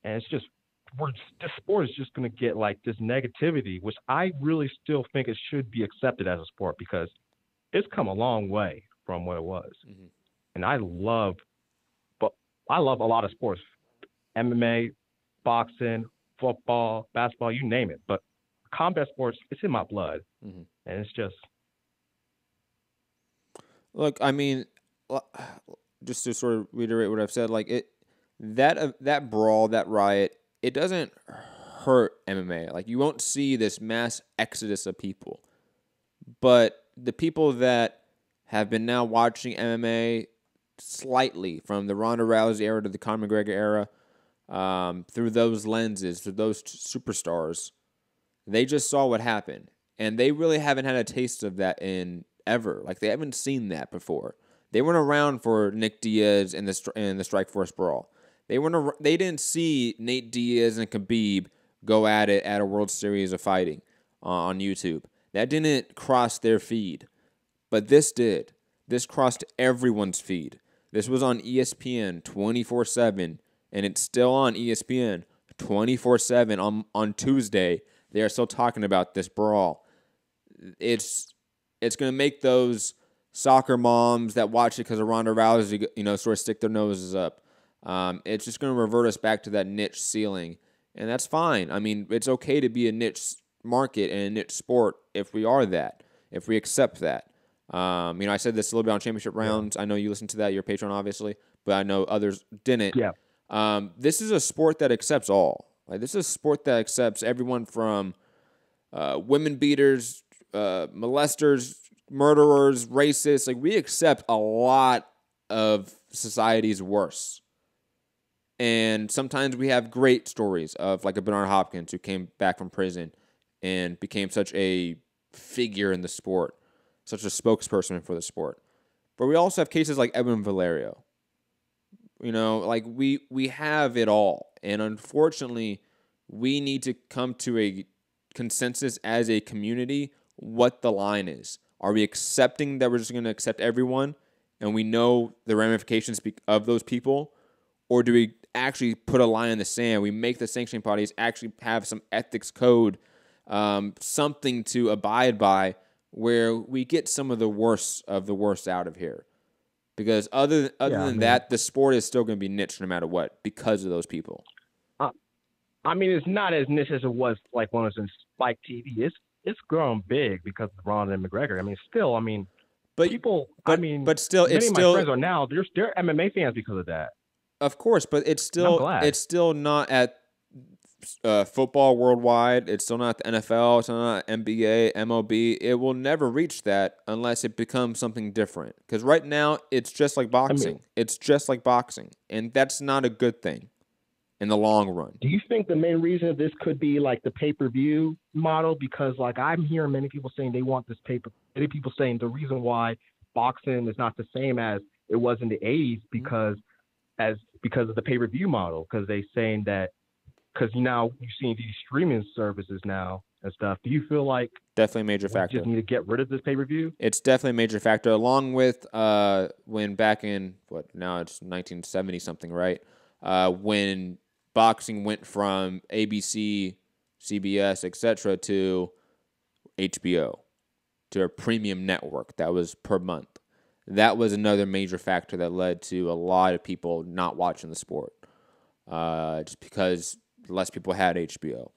And it's just this sport is just going to get like this negativity, which I really still think it should be accepted as a sport because it's come a long way from what it was. Mm-hmm. And I love a lot of sports. MMA, boxing, football, basketball, you name it. But combat sports, it's in my blood. Mm-hmm. And it's just... Look, I mean, just to sort of reiterate what I've said, like that brawl, that riot, it doesn't hurt MMA. Like, you won't see this mass exodus of people. But the people that have been now watching MMA slightly from the Ronda Rousey era to the Conor McGregor era, through those lenses, through those superstars, they just saw what happened. And they really haven't had a taste of that in ever. Like, they haven't seen that before. They weren't around for Nick Diaz in the Strikeforce brawl. They didn't see Nate Diaz and Khabib go at it at a World Series of Fighting on YouTube. That didn't cross their feed. But this did. This crossed everyone's feed. This was on ESPN 24/7, and it's still on ESPN 24/7 on Tuesday. They are still talking about this brawl. It's going to make those soccer moms that watch it because of Ronda Rousey, sort of stick their noses up. It's just going to revert us back to that niche ceiling, and that's fine. I mean, it's okay to be a niche market and a niche sport if we are that, if we accept that. I said this a little bit on Championship Rounds. I know you listened to that. You're a patron, obviously, but I know others didn't. Yeah. This is a sport that accepts all. Like, this is a sport that accepts everyone from women beaters, molesters, murderers, racists. Like, we accept a lot of society's worst. And sometimes we have great stories of, like, a Bernard Hopkins who came back from prison and became such a figure in the sport, such a spokesperson for the sport. But we also have cases like Edwin Valerio. We have it all. And unfortunately, we need to come to a consensus as a community what the line is. Are we accepting that we're just going to accept everyone and we know the ramifications of those people? Or do we actually put a line in the sand? We make the sanctioning bodies actually have some ethics code, something to abide by, where we get some of the worst out of here. Because other than that, the sport is still going to be niche no matter what because of those people. I mean, it's not as niche as it was like when it was in Spike TV. It's grown big because of Ronda and McGregor. I mean, still, but still, many of my friends are now they're MMA fans because of that. Of course, but it's still not at football worldwide. It's still not the NFL. It's not NBA, MLB. It will never reach that unless it becomes something different. Because right now, it's just like boxing. It's just like boxing, and that's not a good thing in the long run. Do you think the main reason this could be like the pay-per-view model? Because like I'm hearing many people saying they want this many people saying the reason why boxing is not the same as it was in the 80s because of the pay-per-view model. Because they saying that because now you've seen these streaming services now and stuff. Do you feel like definitely a major factor? Just need to get rid of this pay-per-view? It's definitely a major factor, along with when back in now it's 1970 something, right? When boxing went from ABC, CBS, etc. to HBO, to a premium network that was per month. That was another major factor that led to a lot of people not watching the sport, just because less people had HBO.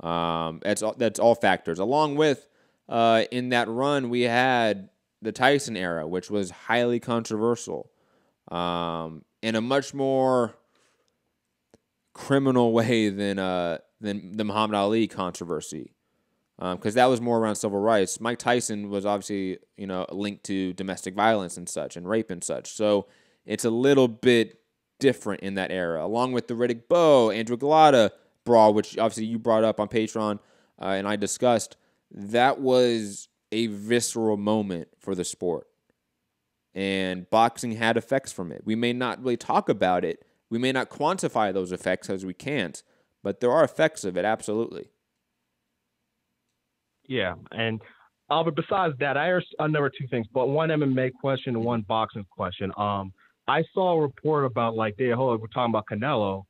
That's all factors. Along with in that run, we had the Tyson era, which was highly controversial, in a much more criminal way than the Muhammad Ali controversy, because that was more around civil rights. Mike Tyson was obviously linked to domestic violence and such and rape and such. So it's a little bit different in that era. Along with the Riddick Bowe, Andrew Galata brawl, which obviously you brought up on Patreon and I discussed, that was a visceral moment for the sport. And boxing had effects from it. We may not really talk about it. We may not quantify those effects as we can't, but there are effects of it, absolutely. Yeah, and but besides that, I have another two things, but one MMA question and one boxing question. I saw a report about like De La Hoya, we're talking about Canelo,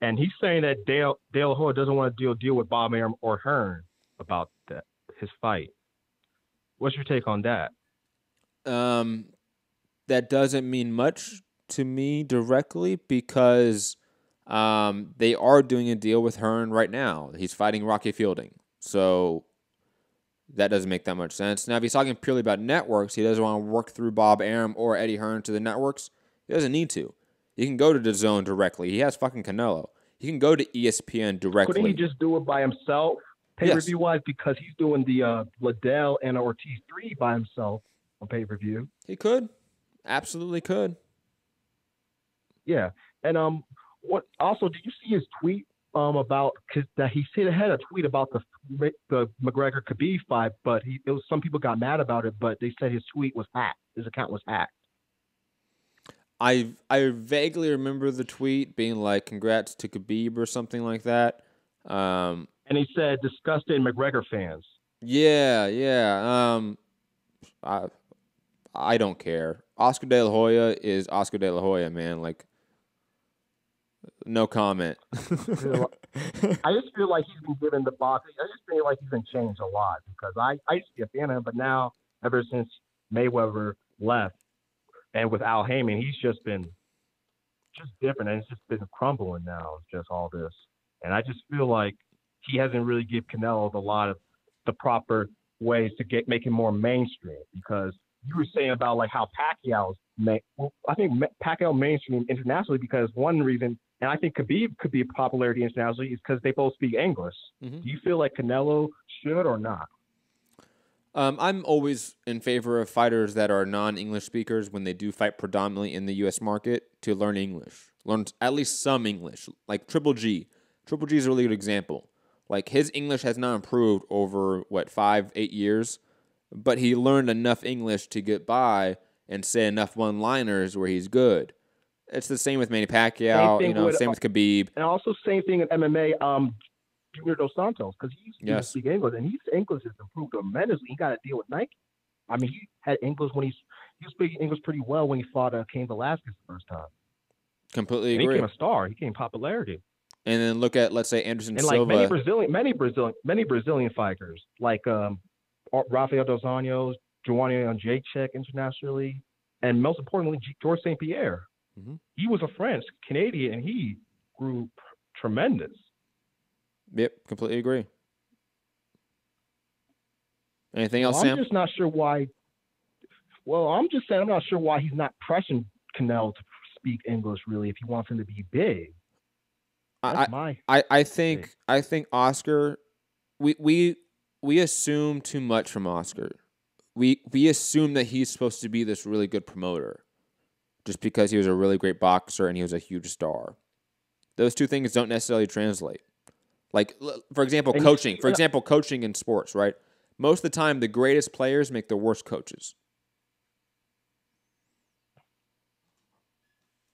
and he's saying that De La Hoya doesn't want to deal with Bob Arum or Hearn about his fight. What's your take on that? That doesn't mean much to me directly because they are doing a deal with Hearn right now. He's fighting Rocky Fielding. So that doesn't make that much sense. Now, if he's talking purely about networks, he doesn't want to work through Bob Arum or Eddie Hearn to the networks. He doesn't need to. He can go to DAZN directly. He has fucking Canelo. He can go to ESPN directly. Couldn't he just do it by himself, pay-per-view wise, because he's doing the Liddell and Ortiz 3 by himself on pay-per-view? He could. Absolutely could. Yeah. And what? Also, did you see his tweet about that he had a tweet about the McGregor Khabib fight, but some people got mad about it, but they said his tweet was hacked. His account was hacked. I vaguely remember the tweet being like, "Congrats to Khabib" or something like that. And he said, "Disgusted McGregor fans." Yeah. I don't care. Oscar De La Hoya is Oscar De La Hoya, man. Like, no comment. I just feel like he's been given the box. I just feel like he's been changed a lot because I used to be a fan of him, but now ever since Mayweather left and with Al Heyman, he's just been different, and it's just been crumbling now. It's just all this, and I just feel like he hasn't really given Canelo a lot of the proper ways to make him more mainstream because you were saying about like how Pacquiao's I think Pacquiao mainstream internationally because one reason, and I think Khabib could be a popularity internationally, is because they both speak English. Mm-hmm. Do you feel like Canelo should or not? I'm always in favor of fighters that are non-English speakers when they do fight predominantly in the U.S. market to learn English. Learn at least some English. Like Triple G. Triple G is a really good example. Like his English has not improved over, 5-8 years, but he learned enough English to get by and say enough one-liners where he's good. It's the same with Manny Pacquiao, same with Khabib. And also same thing in MMA, Junior Dos Santos, because he used to speak English, and his English has improved tremendously. He got to deal with Nike. I mean, he had English when he was speaking English pretty well when he fought Cain Velasquez the first time. Completely and agree. He became a star. He became popularity. And then look at, let's say, Anderson and Silva. Like many Brazilian fighters, like Rafael Dos Anjos, Joanna Jacek internationally, and most importantly, Georges St. Pierre. Mm-hmm. He was a French Canadian, and he grew tremendous. Yep, completely agree. Anything else, Sam? I'm just not sure why. Well, I'm just saying I'm not sure why he's not pressing Canelo to speak English really if he wants him to be big. I think Oscar, we assume too much from Oscar. We assume that he's supposed to be this really good promoter just because he was a really great boxer and he was a huge star. Those two things don't necessarily translate. Like, for example, coaching. For example, coaching in sports, right? Most of the time, the greatest players make the worst coaches.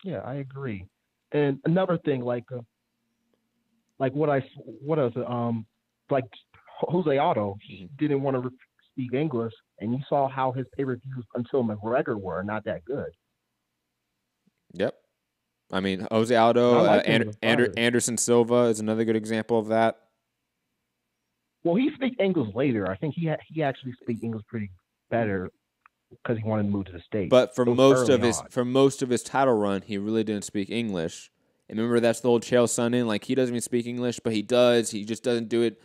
Yeah, I agree. And another thing, like Jose Aldo, he didn't want to speak English, and you saw how his pay-per-views until McGregor were not that good. Yep. I mean, Jose Aldo, Anderson Silva is another good example of that. Well, he speaks English later. I think he actually speaks English pretty better because he wanted to move to the States. But for most of his title run, he really didn't speak English. And remember, that's the old Chael Sonnen. Like, he doesn't even speak English, but he does. He just doesn't do it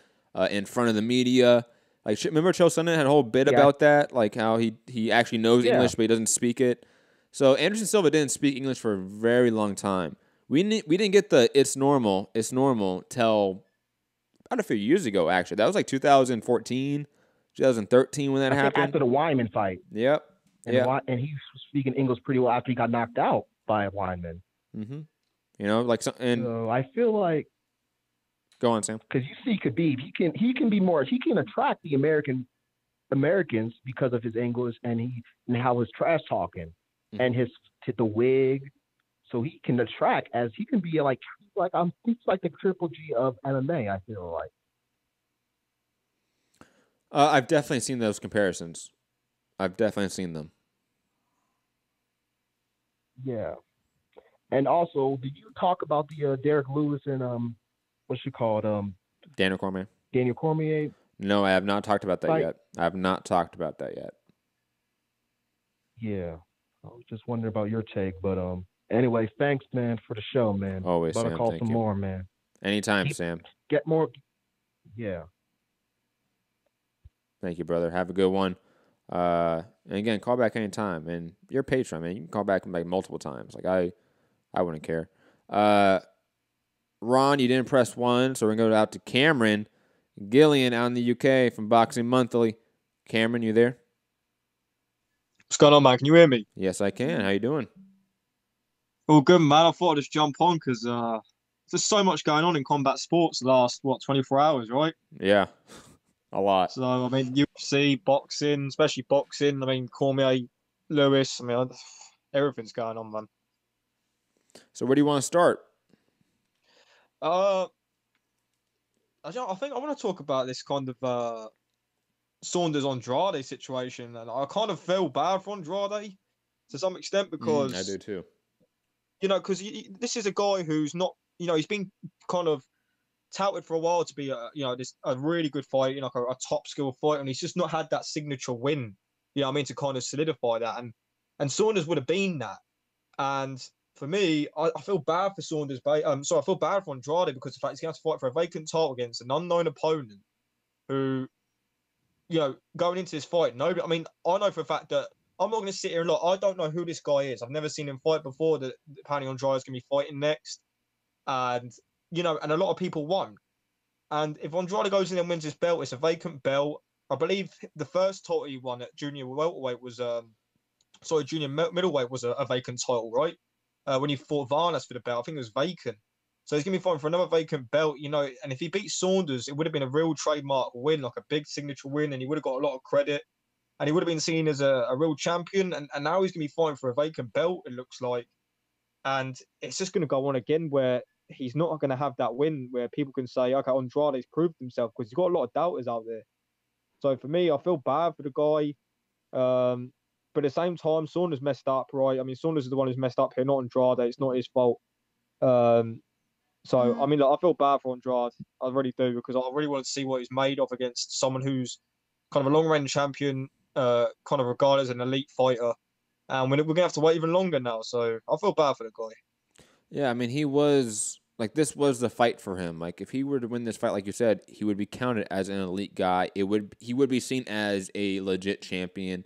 in front of the media. Like, remember Chael Sonnen had a whole bit about that, like how he actually knows English, but he doesn't speak it. So Anderson Silva didn't speak English for a very long time. We didn't get the it's normal till about a few years ago, actually. That was like 2014, 2013 when that happened. After the Wyman fight. Yep. And he was speaking English pretty well after he got knocked out by Wyman. Mm-hmm. So I feel like. Go on, Sam. Because you see Khabib, he can be more. He can attract the Americans because of his English and how his trash talking and the wig. So he can attract he's like the Triple G of MMA. I feel like. I've definitely seen those comparisons. I've definitely seen them. Yeah, and also, did you talk about the Derrick Lewis and what's she called? Daniel Cormier. Daniel Cormier. No, I have not talked about that yet. I have not talked about that yet. Yeah, I was just wondering about your take, but anyway, thanks, man, for the show, man. Always, Sam. Call thank some you. more, man. Anytime, Sam. Get more. Yeah. Thank you, brother. Have a good one. And again, call back anytime. And you're a patron, man. You can call back like multiple times. Like I wouldn't care. Ron, you didn't press 1, so we're going to go out to Cameron Gillian out in the UK from Boxing Monthly. Cameron, you there? What's going on, man? Can you hear me? Yes, I can. How you doing? All good, man. I thought I'd just jump on because there's so much going on in combat sports the last 24 hours, right? Yeah, a lot. So I mean, UFC, boxing, especially boxing. I mean, Cormier, Lewis. I mean, everything's going on, man. So where do you want to start? I think I want to talk about this kind of Saunders Andrade situation, and I kind of feel bad for Andrade to some extent because I do too. You know, because this is a guy who's not, you know, he's been kind of touted for a while to be a really good fighter, you know, like a top skill fighter, and he's just not had that signature win. You know what I mean, to kind of solidify that, and Saunders would have been that. And for me, I feel bad for Saunders. I feel bad for Andrade because the fact he's going to have to fight for a vacant title against an unknown opponent who, you know, going into this fight, nobody. I mean, I know for a fact that I'm not going to sit here and look. I don't know who this guy is. I've never seen him fight before. That apparently Andrade is going to be fighting next, and you know, and a lot of people won. And if Andrade goes in and wins this belt, it's a vacant belt. I believe the first title he won at junior welterweight was, junior middleweight was a vacant title, right? When he fought Varnas for the belt, I think it was vacant. So he's going to be fighting for another vacant belt, you know. And if he beats Saunders, it would have been a real trademark win, like a big signature win, and he would have got a lot of credit. And he would have been seen as a real champion. And now he's going to be fighting for a vacant belt, it looks like. And it's just going to go on again where he's not going to have that win where people can say, okay, Andrade's proved himself, because he's got a lot of doubters out there. So for me, I feel bad for the guy. But at the same time, Saunders messed up, right? I mean, Saunders is the one who's messed up here, not Andrade. It's not his fault. I mean, look, I feel bad for Andrade. I really do, because I really want to see what he's made of against someone who's kind of a long-range champion, kind of regarded as an elite fighter. And we're going to have to wait even longer now. So I feel bad for the guy. Yeah, I mean, this was the fight for him. Like, if he were to win this fight, like you said, he would be counted as an elite guy. He would be seen as a legit champion.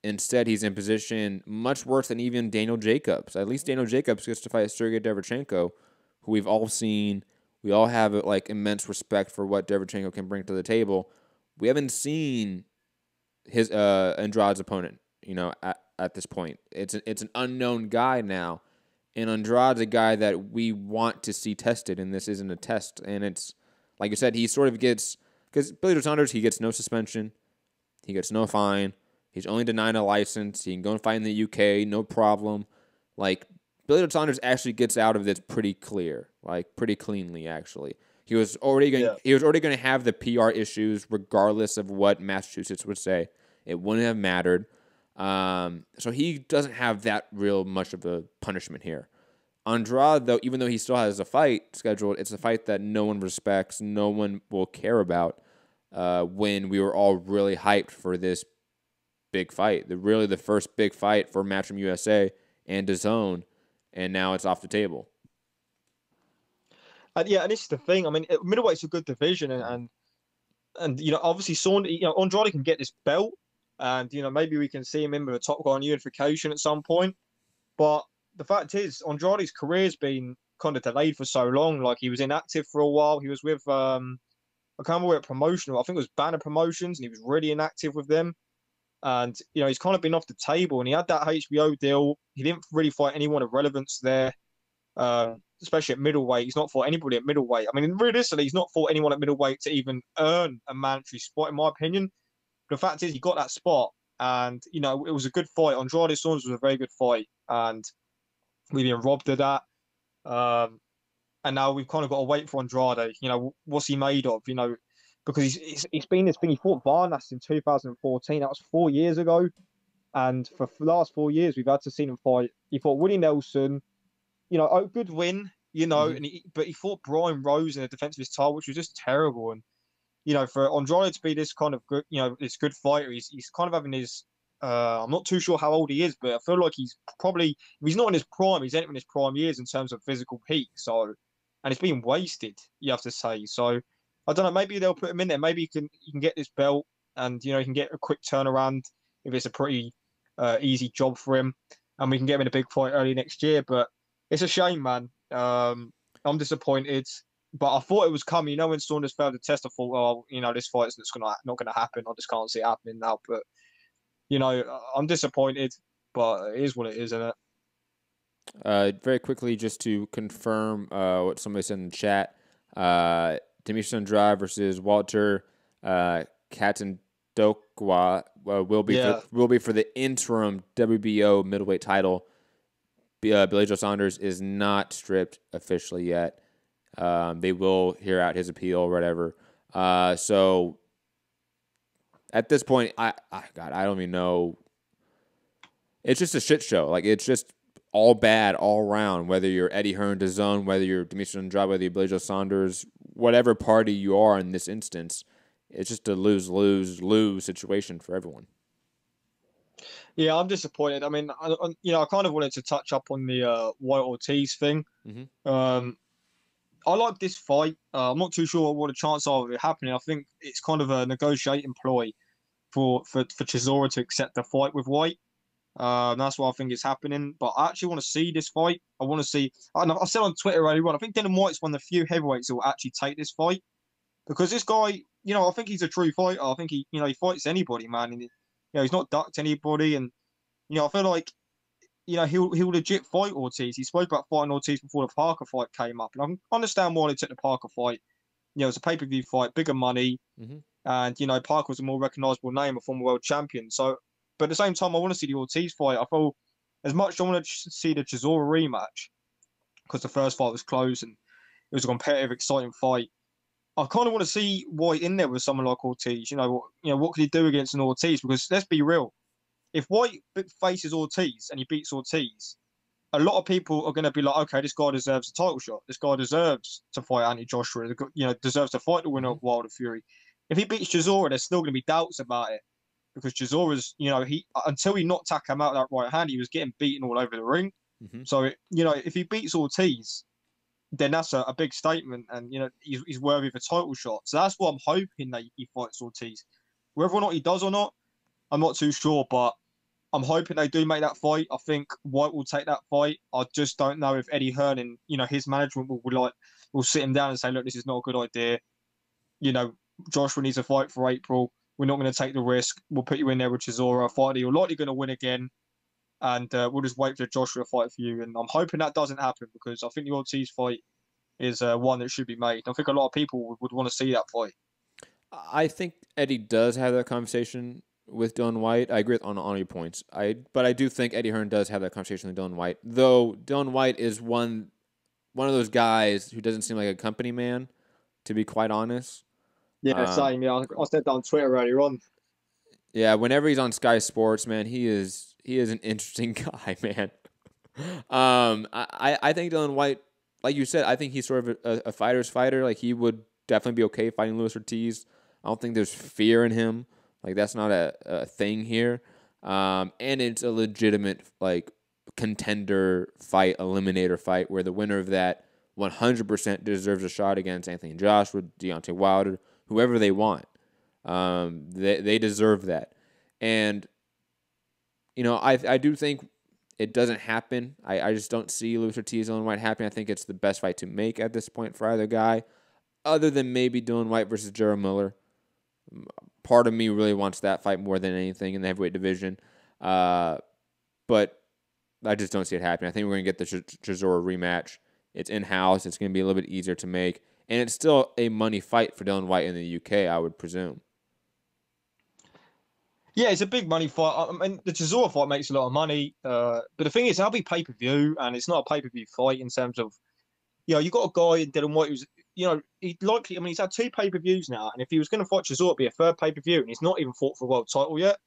Instead, he's in position much worse than even Daniel Jacobs. At least Daniel Jacobs gets to fight Sergey Derevchenko, who we've all seen. We all have like immense respect for what Derevchenko can bring to the table. We haven't seen his Andrade's opponent, you know, at this point. It's an unknown guy now. And Andrade's a guy that we want to see tested, and this isn't a test. And it's, like you said, he sort of gets, because Billy Joe Saunders, he gets no suspension, he gets no fine, he's only denied a license, he can go and fight in the UK, no problem. Like, Billy Joe Saunders actually gets out of this pretty clear, like pretty cleanly, actually. He was already going to have the PR issues regardless of what Massachusetts would say. It wouldn't have mattered. So he doesn't have that real much of a punishment here. Andrade, though, even though he still has a fight scheduled, it's a fight that no one respects, no one will care about when we were all really hyped for this big fight. Really the first big fight for Matchroom USA and DAZN, and now it's off the table. And this is the thing. I mean, middleweight's a good division, and you know, obviously Saunders, you know, Andrade can get this belt. And, you know, maybe we can see him in with a top guy on unification at some point. But the fact is, Andrade's career's been kind of delayed for so long. Like, he was inactive for a while. He was with, I can't remember what promotional, I think it was Banner Promotions, and he was really inactive with them. And, you know, he's kind of been off the table. And he had that HBO deal. He didn't really fight anyone of relevance there, especially at middleweight. He's not fought anybody at middleweight. I mean, realistically, he's not fought anyone at middleweight to even earn a mandatory spot, in my opinion. The fact is, he got that spot, and, you know, it was a good fight. Andrade Saunders was a very good fight, and we've been robbed of that. And now we've kind of got to wait for Andrade. You know, what's he made of? You know, because he's been this thing. He fought Varnas in 2014. That was 4 years ago. And for the last 4 years, we've had to see him fight. He fought Willie Nelson. You know, a good win, you know, but he fought Brian Rose in a defense of his title, which was just terrible. And, you know, for Andrade to be this kind of good, you know, this good fighter, he's kind of having his, I'm not too sure how old he is, but I feel like he's probably, if he's not in his prime, he's entering his prime years in terms of physical peak. So, and it's been wasted, you have to say. So, I don't know, maybe they'll put him in there. Maybe he can get this belt, and, you know, he can get a quick turnaround if it's a pretty easy job for him, and we can get him in a big fight early next year. But it's a shame, man. I'm disappointed. But I thought it was coming. You know, when Saunders failed the test, I thought, well, you know, this fight's not going to happen. I just can't see it happening now. But, you know, I'm disappointed. But it is what it is, isn't it? Very quickly, just to confirm what somebody said in the chat, Demetrius Andrade versus Walter Katendokwa will be for the interim WBO middleweight title. Billy Joe Saunders is not stripped officially yet. They will hear out his appeal or whatever. So at this point, I don't even know. It's just a shit show. Like, it's just all bad all around, whether you're Eddie Hearn, DAZN, whether you're Demetrius Andrade, whether you're Billy Joe Saunders, whatever party you are in this instance, it's just a lose-lose-lose situation for everyone. Yeah, I'm disappointed. I mean, I kind of wanted to touch up on the Whyte Ortiz thing. I like this fight. I'm not too sure what the chances are of it happening. I think it's kind of a negotiating ploy for Chisora to accept the fight with Whyte. That's what I think is happening. But I actually want to see this fight. I want to see. I said on Twitter earlier on, I think Dillian Whyte's one of the few heavyweights who will actually take this fight, because this guy, I think he's a true fighter. I think he fights anybody, man. And, he's not ducked anybody, and I feel like he'll legit fight Ortiz. He spoke about fighting Ortiz before the Parker fight came up, and I understand why they took the Parker fight. It's a pay-per-view fight, bigger money, and Parker was a more recognisable name, a former world champion. So, but at the same time, I want to see the Ortiz fight. I feel as much as I want to see the Chisora rematch, because the first fight was close and it was a competitive, exciting fight. I kind of want to see Whyte in there with someone like Ortiz. What could he do against an Ortiz? Because let's be real, if Whyte faces Ortiz and he beats Ortiz, a lot of people are going to be like, okay, this guy deserves a title shot. This guy deserves to fight Anthony Joshua. Deserves to fight the winner of Wilder Fury. If he beats Chisora, there's still going to be doubts about it, because Chisora's, until he knocked Takam out that right hand, he was getting beaten all over the ring. So, if he beats Ortiz, then that's a big statement, and he's worthy of a title shot. So that's what I'm hoping, that he fights Ortiz. Whether or not he does or not, I'm not too sure, but I'm hoping they do make that fight. I think Whyte will take that fight. I just don't know if Eddie Hearn and his management will sit him down and say, look, this is not a good idea. Joshua needs a fight for April. We're not going to take the risk. We'll put you in there with Chisora, a fight that you're likely going to win again, and we'll just wait for Joshua to fight for you. And I'm hoping that doesn't happen, because I think the Ortiz fight is one that should be made. I think a lot of people would want to see that fight. I think Eddie does have that conversation with Dillian Whyte. I agree on all your points. But I do think Eddie Hearn does have that conversation with Dillian Whyte. Though Dillian Whyte is one of those guys who doesn't seem like a company man, to be quite honest. Yeah, same. Yeah, I said that on Twitter earlier on. Yeah, whenever he's on Sky Sports, man, he is an interesting guy, man. I think Dillian Whyte, like you said, I think he's sort of a fighter's fighter. Like, he would definitely be okay fighting Luis Ortiz. I don't think there's fear in him. Like, that's not a thing here. And it's a legitimate, like, contender fight, eliminator fight, where the winner of that 100% deserves a shot against Anthony Joshua, Deontay Wilder, whoever they want. They deserve that. And, I do think it doesn't happen. I just don't see Luis Ortiz and Dillian Whyte happening. I think it's the best fight to make at this point for either guy, other than maybe Dillian Whyte versus Jarrell Miller. Part of me really wants that fight more than anything in the heavyweight division. But I just don't see it happening. I think we're going to get the Chisora rematch. It's in-house. It's going to be a little bit easier to make. And it's still a money fight for Dillian Whyte in the UK, I would presume. Yeah, it's a big money fight. I mean, the Chisora fight makes a lot of money. But the thing is, that'll be pay-per-view, and it's not a pay-per-view fight in terms of, you got a guy in Dillian Whyte who's, he's had 2 pay-per-views now, and if he was going to fight Chisora, it'd be a 3rd pay-per-view, and he's not even fought for a world title yet.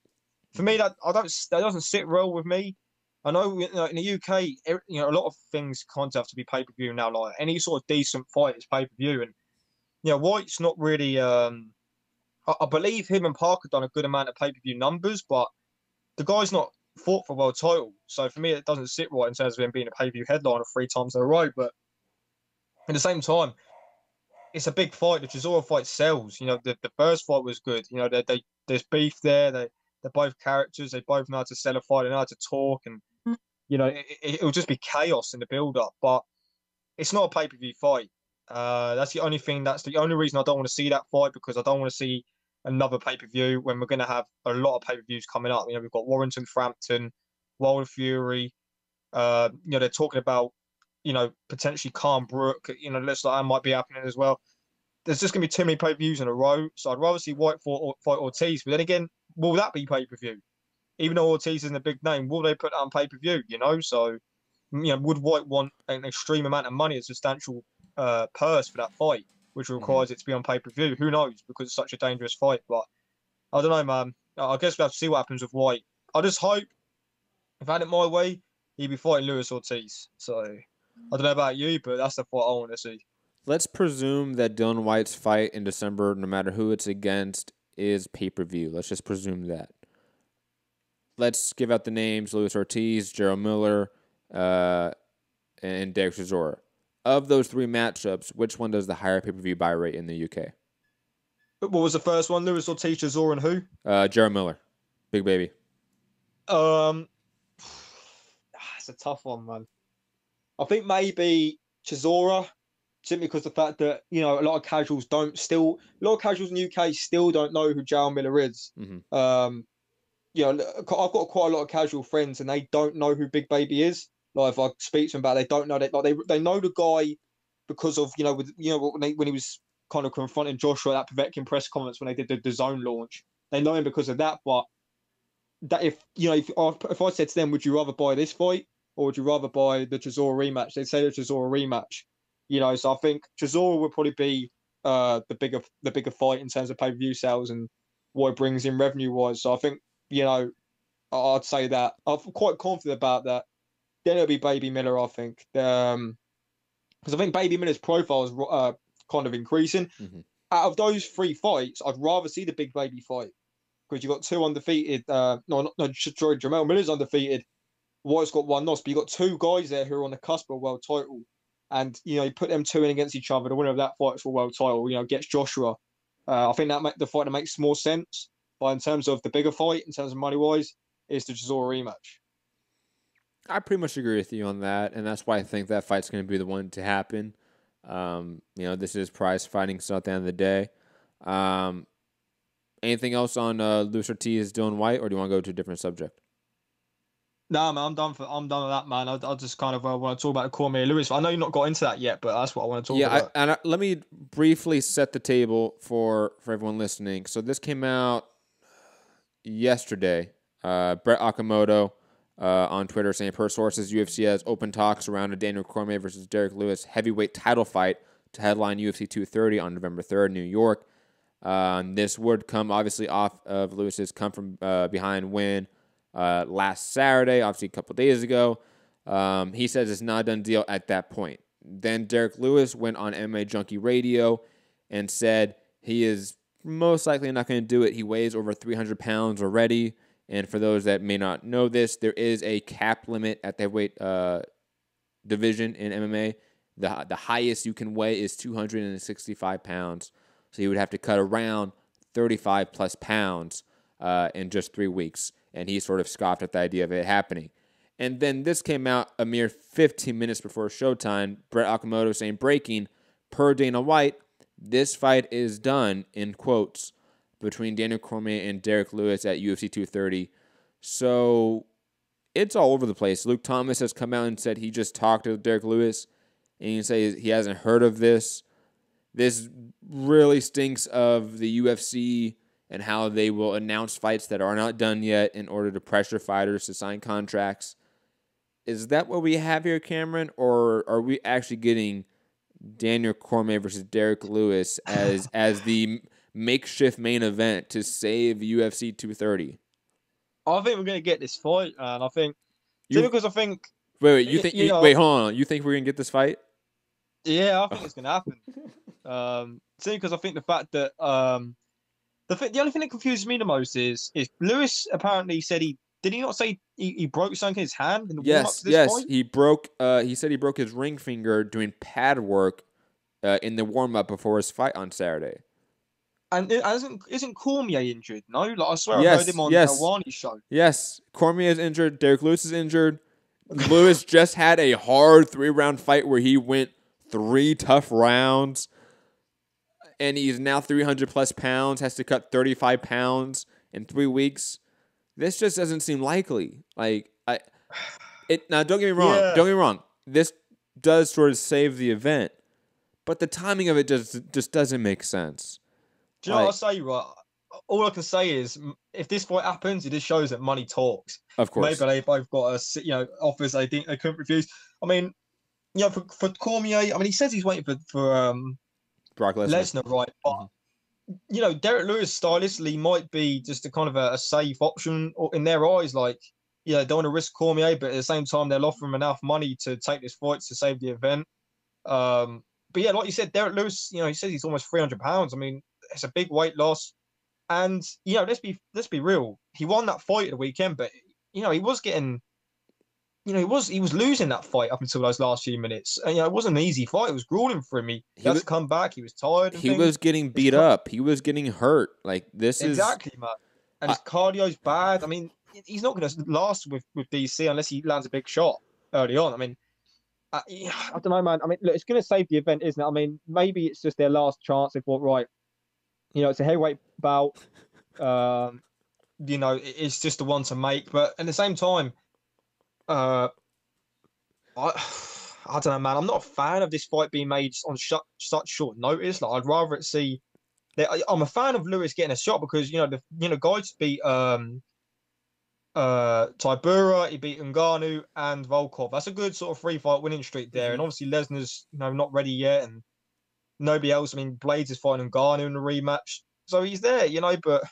For me, that doesn't sit well with me. I know, in the UK, a lot of things can't have to be pay-per-view now. Like, any sort of decent fight is pay-per-view, and Whyte's not really. I believe him and Parker done a good amount of pay-per-view numbers, but the guy's not fought for a world title. So for me, it doesn't sit right in terms of him being a pay-per-view headliner 3 times in a row. But at the same time, it's a big fight. The Chisora fight sells. The first fight was good. There's beef there. They're both characters. They both know how to sell a fight. They know how to talk, and it'll just be chaos in the build-up. But it's not a pay-per-view fight. That's the only thing. That's the only reason I don't want to see that fight, because I don't want to see another pay-per-view when we're going to have a lot of pay-per-views coming up. We've got Warrington, Frampton, Wilder Fury, They're talking about, potentially Khan Brook. Looks like that might be happening as well. There's just going to be too many pay-per-views in a row. So I'd rather see Whyte fight Ortiz. But then again, will that be pay-per-view? Even though Ortiz isn't a big name, will they put that on pay-per-view? So, would Whyte want an extreme amount of money, a substantial purse for that fight, which requires it to be on pay-per-view? Who knows? Because it's such a dangerous fight. But I don't know, man. I guess we'll have to see what happens with Whyte. I just hope, if I had it my way, he'd be fighting Luis Ortiz. So, I don't know about you, but that's the fight I want to see. Let's presume that Dillian Whyte's fight in December, no matter who it's against, is pay-per-view. Let's just presume that. Let's give out the names: Luis Ortiz, Gerald Miller, and Derrick Chisora. Of those three matchups, which one does the higher pay-per-view buy rate in the UK? What was the first one? Luis Ortiz, Chisora, and who? Gerald Miller. Big baby. It's a tough one, man. I think maybe Chisora, simply because the fact that, a lot of casuals in the UK still don't know who Gerald Miller is. Mm-hmm. I've got quite a lot of casual friends and they don't know who Big Baby is. Like, if I speak to them about it, they don't know that. Like, they know the guy because of, when he was kind of confronting Joshua at that Povetkin press conference when they did the zone launch. They know him because of that. But that if I said to them, would you rather buy this fight or would you rather buy the Chisora rematch? They'd say the Chisora rematch. So I think Chisora would probably be the bigger fight in terms of pay-per-view sales and what it brings in revenue-wise. So I think, I'd say that. I'm quite confident about that. Then it'll be Baby Miller, I think. Because I think Baby Miller's profile is kind of increasing. Mm-hmm. Out of those three fights, I'd rather see the Big Baby fight. Because you've got two undefeated. Jamel Miller's undefeated. Whyte's got one loss, but you've got two guys there who are on the cusp of a world title. And, you put them two in against each other. The winner of that fight for a world title, gets Joshua. I think the fight that makes more sense. But in terms of the bigger fight, in terms of money-wise, is the Chisora rematch. I pretty much agree with you on that, and that's why I think that fight's going to be the one to happen. This is prize fighting, so at the end of the day. Anything else on Luis Ortiz, Dillian Whyte, or do you want to go to a different subject? Nah, man, I'm done with that, man. I just kind of want to talk about the Cormier Lewis. I know you've not got into that yet, but that's what I want to talk about. Let me briefly set the table for everyone listening. So this came out yesterday. Brett Okamoto on Twitter saying, per sources, UFC has open talks around a Daniel Cormier versus Derrick Lewis heavyweight title fight to headline UFC 230 on November 3rd in New York. This would come obviously off of Lewis's come from behind win last Saturday, obviously a couple days ago. He says it's not a done deal at that point. Then Derrick Lewis went on MMA Junkie Radio and said he is most likely not going to do it. He weighs over 300 pounds already. And for those that may not know this, there is a cap limit at the heavyweight division in MMA. The highest you can weigh is 265 pounds. So he would have to cut around 35 plus pounds in just 3 weeks. And he sort of scoffed at the idea of it happening. And then this came out a mere 15 minutes before showtime. Brett Okamoto saying, breaking, per Dana White, this fight is done, in quotes, between Daniel Cormier and Derrick Lewis at UFC 230. So it's all over the place. Luke Thomas has come out and said he just talked to Derrick Lewis, and he says he hasn't heard of this. This really stinks of the UFC and how they will announce fights that are not done yet in order to pressure fighters to sign contracts. Is that what we have here, Cameron, or are we actually getting Daniel Cormier versus Derrick Lewis as the makeshift main event to save UFC 230? I think we're going to get this fight, and I think because I think. Wait, wait, hold on. You think we're going to get this fight? Yeah, I think it's going to happen. Simply because I think the fact that the only thing that confuses me the most is Lewis apparently said did he not say he broke something in his hand in the warm-up to this fight? He broke. He said he broke his ring finger doing pad work in the warm-up before his fight on Saturday. And isn't Cormier injured? No, like I swear I heard him on Alwani's show. Yes, Cormier is injured. Derrick Lewis is injured. Lewis just had a hard 3-round fight where he went 3 tough rounds, and he's now 300 plus pounds. Has to cut 35 pounds in 3 weeks. This just doesn't seem likely. Now, don't get me wrong. Yeah. Don't get me wrong. This does sort of save the event, but the timing of it just doesn't make sense. Do you know what I'll say, right? All I can say is, if this fight happens, it just shows that money talks. Of course. Maybe they both got offers they couldn't refuse. I mean, for Cormier, I mean, he says he's waiting for Brock Lesnar, right? But Derrick Lewis stylistically might be just a kind of a safe option in their eyes. Like, don't want to risk Cormier, but at the same time, they'll offer him enough money to take this fight to save the event. But yeah, like you said, Derrick Lewis, he says he's almost 300 pounds. I mean, it's a big weight loss. And let's be real. He won that fight at the weekend, but he was getting, he was losing that fight up until those last few minutes. And, it wasn't an easy fight. It was grueling for him. He had to come back. He was tired. He was getting beat up. He was getting hurt. Like this exactly, man. And his cardio's bad. I mean, he's not going to last with DC unless he lands a big shot early on. I mean, I don't know, man. I mean, look, it's going to save the event, isn't it? I mean, maybe it's just their last chance. They thought, right, it's a heavyweight bout. It's just the one to make. But at the same time, I don't know, man. I'm not a fan of this fight being made on such short notice. Like, I'd rather it see. I'm a fan of Lewis getting a shot because the guys beat Tybura, he beat Ngannou and Volkov. That's a good sort of 3-fight winning streak there. And obviously Lesnar's not ready yet, and nobody else. I mean, Blades is fighting Ngannou in the rematch, so he's there, but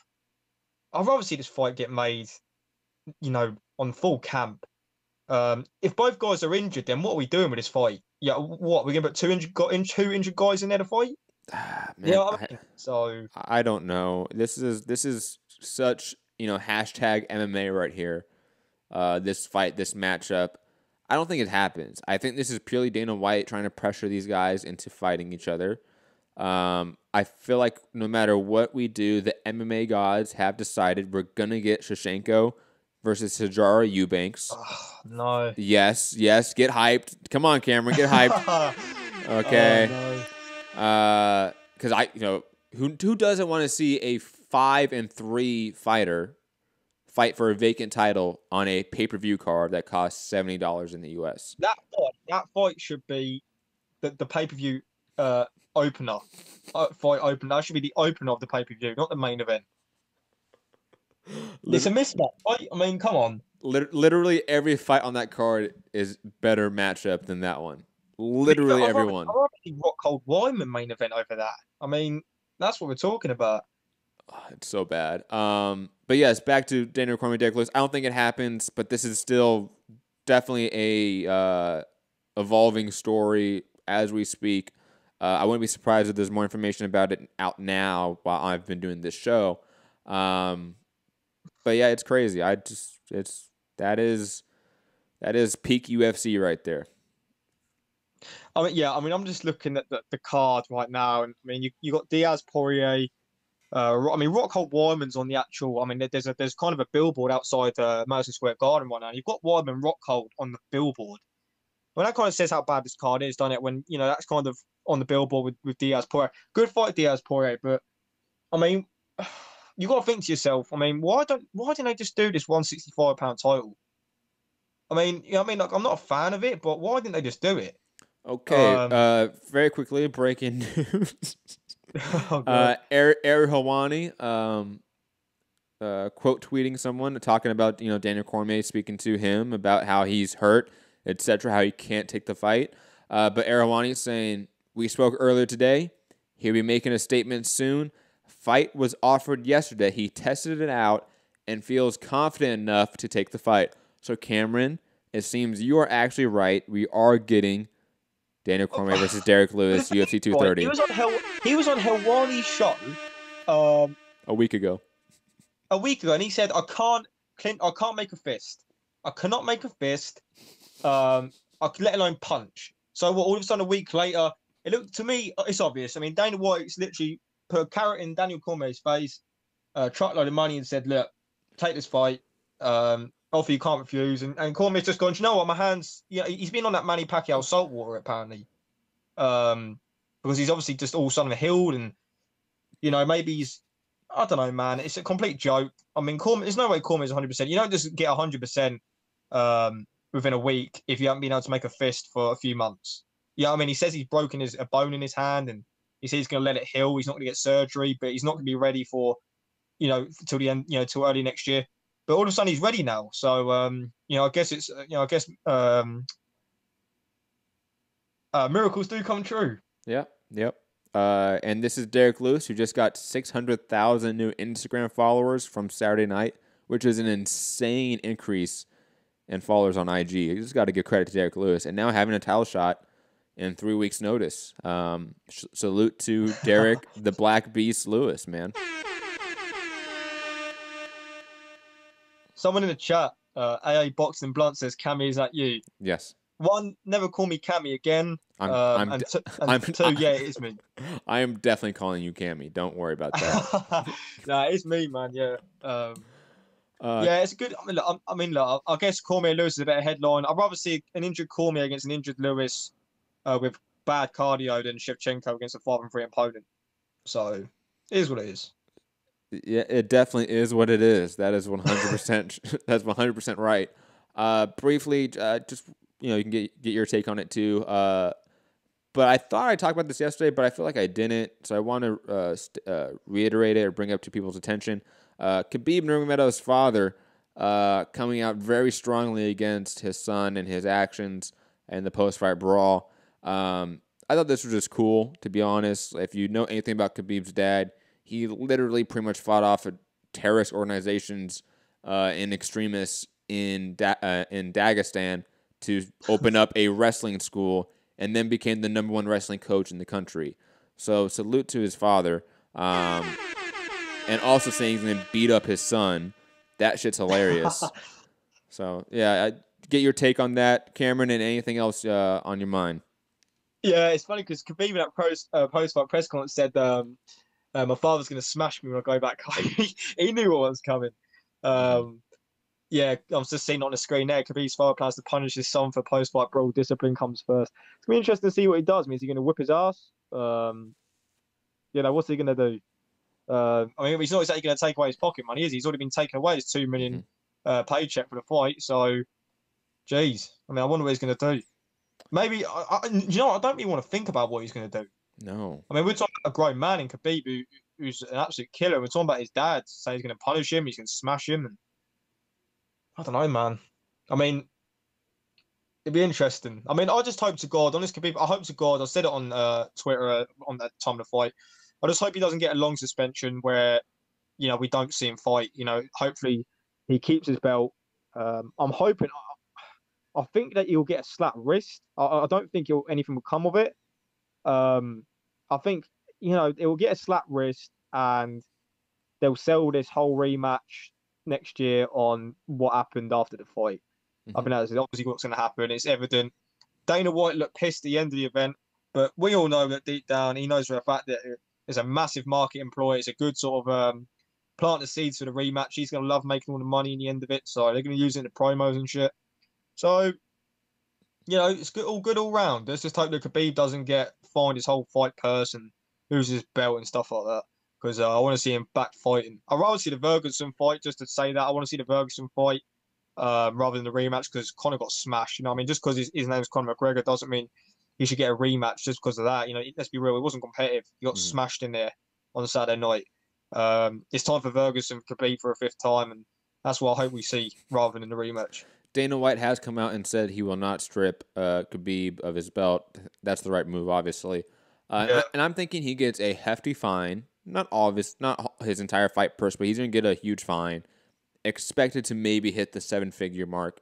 I'd rather see this fight get made, on full camp. If both guys are injured, then what are we doing with this fight? Yeah, what we're gonna put two injured guys in there to fight? Man, so I don't know. This is such hashtag MMA right here. This fight, this matchup. I don't think it happens. I think this is purely Dana White trying to pressure these guys into fighting each other. I feel like no matter what we do, the MMA gods have decided we're gonna get Shevchenko versus Sijara Eubanks. No. Yes. Get hyped. Come on, Cameron. Get hyped. Okay. Oh, no. Because who doesn't want to see a 5-3 fighter fight for a vacant title on a pay-per-view card that costs $70 in the US? That fight should be the pay-per-view opener. Fight opener. That should be the opener of the pay-per-view, not the main event. It's a mismatch, right? I mean, come on. Literally every fight on that card is better matchup than that one. Literally everyone. I'd rather see Rockhold Wyman main event over that. I mean, that's what we're talking about. Oh, it's so bad. But yes, back to Daniel Cormier, Derrick Lewis. I don't think it happens, but this is still definitely a evolving story as we speak. I wouldn't be surprised if there's more information about it out now while I've been doing this show. But yeah, it's crazy. That is peak UFC right there. I mean, I'm just looking at the card right now, and I mean, you got Diaz, Poirier. I mean, Rockhold Wyman's on the actual. I mean, there's kind of a billboard outside Madison Square Garden right now. You've got Wyman Rockhold on the billboard. Well, that kind of says how bad this card is, doesn't it? When that's kind of on the billboard with Diaz Poirier. Good fight, Diaz Poirier, but I mean, you got to think to yourself. I mean, why didn't they just do this 165-pound title? I mean, like, I'm not a fan of it, but why didn't they just do it? Okay, very quickly, breaking news. Ari Helwani, quote tweeting someone talking about Daniel Cormier, speaking to him about how he's hurt, etc., how he can't take the fight. But Ari Helwani is saying, "We spoke earlier today. He'll be making a statement soon. Fight was offered yesterday. He tested it out and feels confident enough to take the fight." So Cameron, it seems you are actually right. We are getting Daniel Cormier versus Derrick Lewis, UFC 230. He was on Helwani's show a week ago. And he said, "I can't make a fist. I cannot make a fist. Let alone punch." So all of a sudden, a week later, it looked to me, it's obvious. I mean, Dana White's literally put a carrot in Daniel Cormier's face, truckload of money, and said, "Look, take this fight. Offer you can't refuse." And Cormier's just gone, "You know what, my hands..." He's been on that Manny Pacquiao saltwater, apparently. Because he's obviously just all of a sudden healed, and, maybe he's... I don't know, man. It's a complete joke. I mean, there's no way Cormier's 100%. You don't just get 100% within a week if you haven't been able to make a fist for a few months. Yeah, I mean, he says he's broken a bone in his hand, and he says he's going to let it heal. He's not going to get surgery, but he's not going to be ready for, till the end, till early next year. But all of a sudden, he's ready now. So, I guess it's, miracles do come true. Yep. And this is Derrick Lewis, who just got 600,000 new Instagram followers from Saturday night, which is an insane increase in followers on IG. You just got to give credit to Derrick Lewis. And now having a title shot in 3 weeks' notice. Salute to Derrick, the Black Beast Lewis, man. Someone in the chat, AA Boxing Blunt says, Cammy, is that you? Yes. One, never call me Cammy again. And two, yeah, it is me. I am definitely calling you Cammy. Don't worry about that. Nah, it's me, man. Yeah. Yeah, it's good. Look, I guess Cormier Lewis is a better headline. I'd rather see an injured Cormier against an injured Lewis with bad cardio than Shevchenko against a 5-3 opponent. So, it is what it is. Yeah, it definitely is what it is. That is 100%. That's 100% right. Briefly, just you can get your take on it too. But I thought I talked about this yesterday, but I feel like I didn't. So I want to reiterate it or bring it up to people's attention. Khabib Nurmagomedov's father coming out very strongly against his son and his actions in the post-fight brawl. I thought this was just cool, to be honest. If you know anything about Khabib's dad, he literally pretty much fought off terrorist organizations and extremists in Dagestan to open up a wrestling school, and then became the #1 wrestling coach in the country. So salute to his father. And also saying he's going to beat up his son. That shit's hilarious. So, yeah, get your take on that, Cameron, and anything else on your mind. Yeah, it's funny because Khabib in that post-fight press conference said, my father's going to smash me when I go back home. He knew what was coming. Yeah, I was just seeing on the screen there, Khabib's father plans to punish his son for post-fight brawl. Discipline comes first. It's going to be interesting to see what he does. Is he going to whip his ass? What's he going to do? He's not exactly going to take away his pocket money, is he? He's already been taken away his $2 million paycheck for the fight. So, geez. I wonder what he's going to do. Maybe, I don't really want to think about what he's going to do. No. We're talking about a grown man in Khabib who's an absolute killer. We're talking about his dad saying he's going to punish him, he's going to smash him. And I don't know, man. It'd be interesting. I just hope to God, honest Khabib, I hope to God, I said it on Twitter on that time of the fight, I just hope he doesn't get a long suspension where, we don't see him fight. Hopefully he keeps his belt. I'm hoping, I think that he'll get a slapped wrist. I don't think anything will come of it. I think, it will get a slapped wrist and they'll sell this whole rematch next year on what happened after the fight. I think that's obviously what's going to happen. It's evident. Dana White looked pissed at the end of the event, but we all know that deep down he knows for a fact that it's a massive market employ. It's a good sort of plant the seeds for the rematch. He's going to love making all the money in the end of it, so they're going to use it in the promos and shit. So, it's good, all round. Let's just hope that Khabib doesn't find his whole fight purse and lose his belt and stuff like that. Because I want to see him back fighting. I'd rather see the Ferguson fight, just to say that. I want to see the Ferguson fight rather than the rematch because Conor got smashed. Just because his name's Conor McGregor doesn't mean he should get a rematch just because of that. Let's be real, it wasn't competitive. He got smashed in there on Saturday night. It's time for Ferguson to compete for a 5th time, and that's what I hope we see rather than the rematch. Dana White has come out and said he will not strip Khabib of his belt. That's the right move, obviously. And I'm thinking he gets a hefty fine. Not his entire fight purse, but he's going to get a huge fine. Expected to maybe hit the 7-figure mark.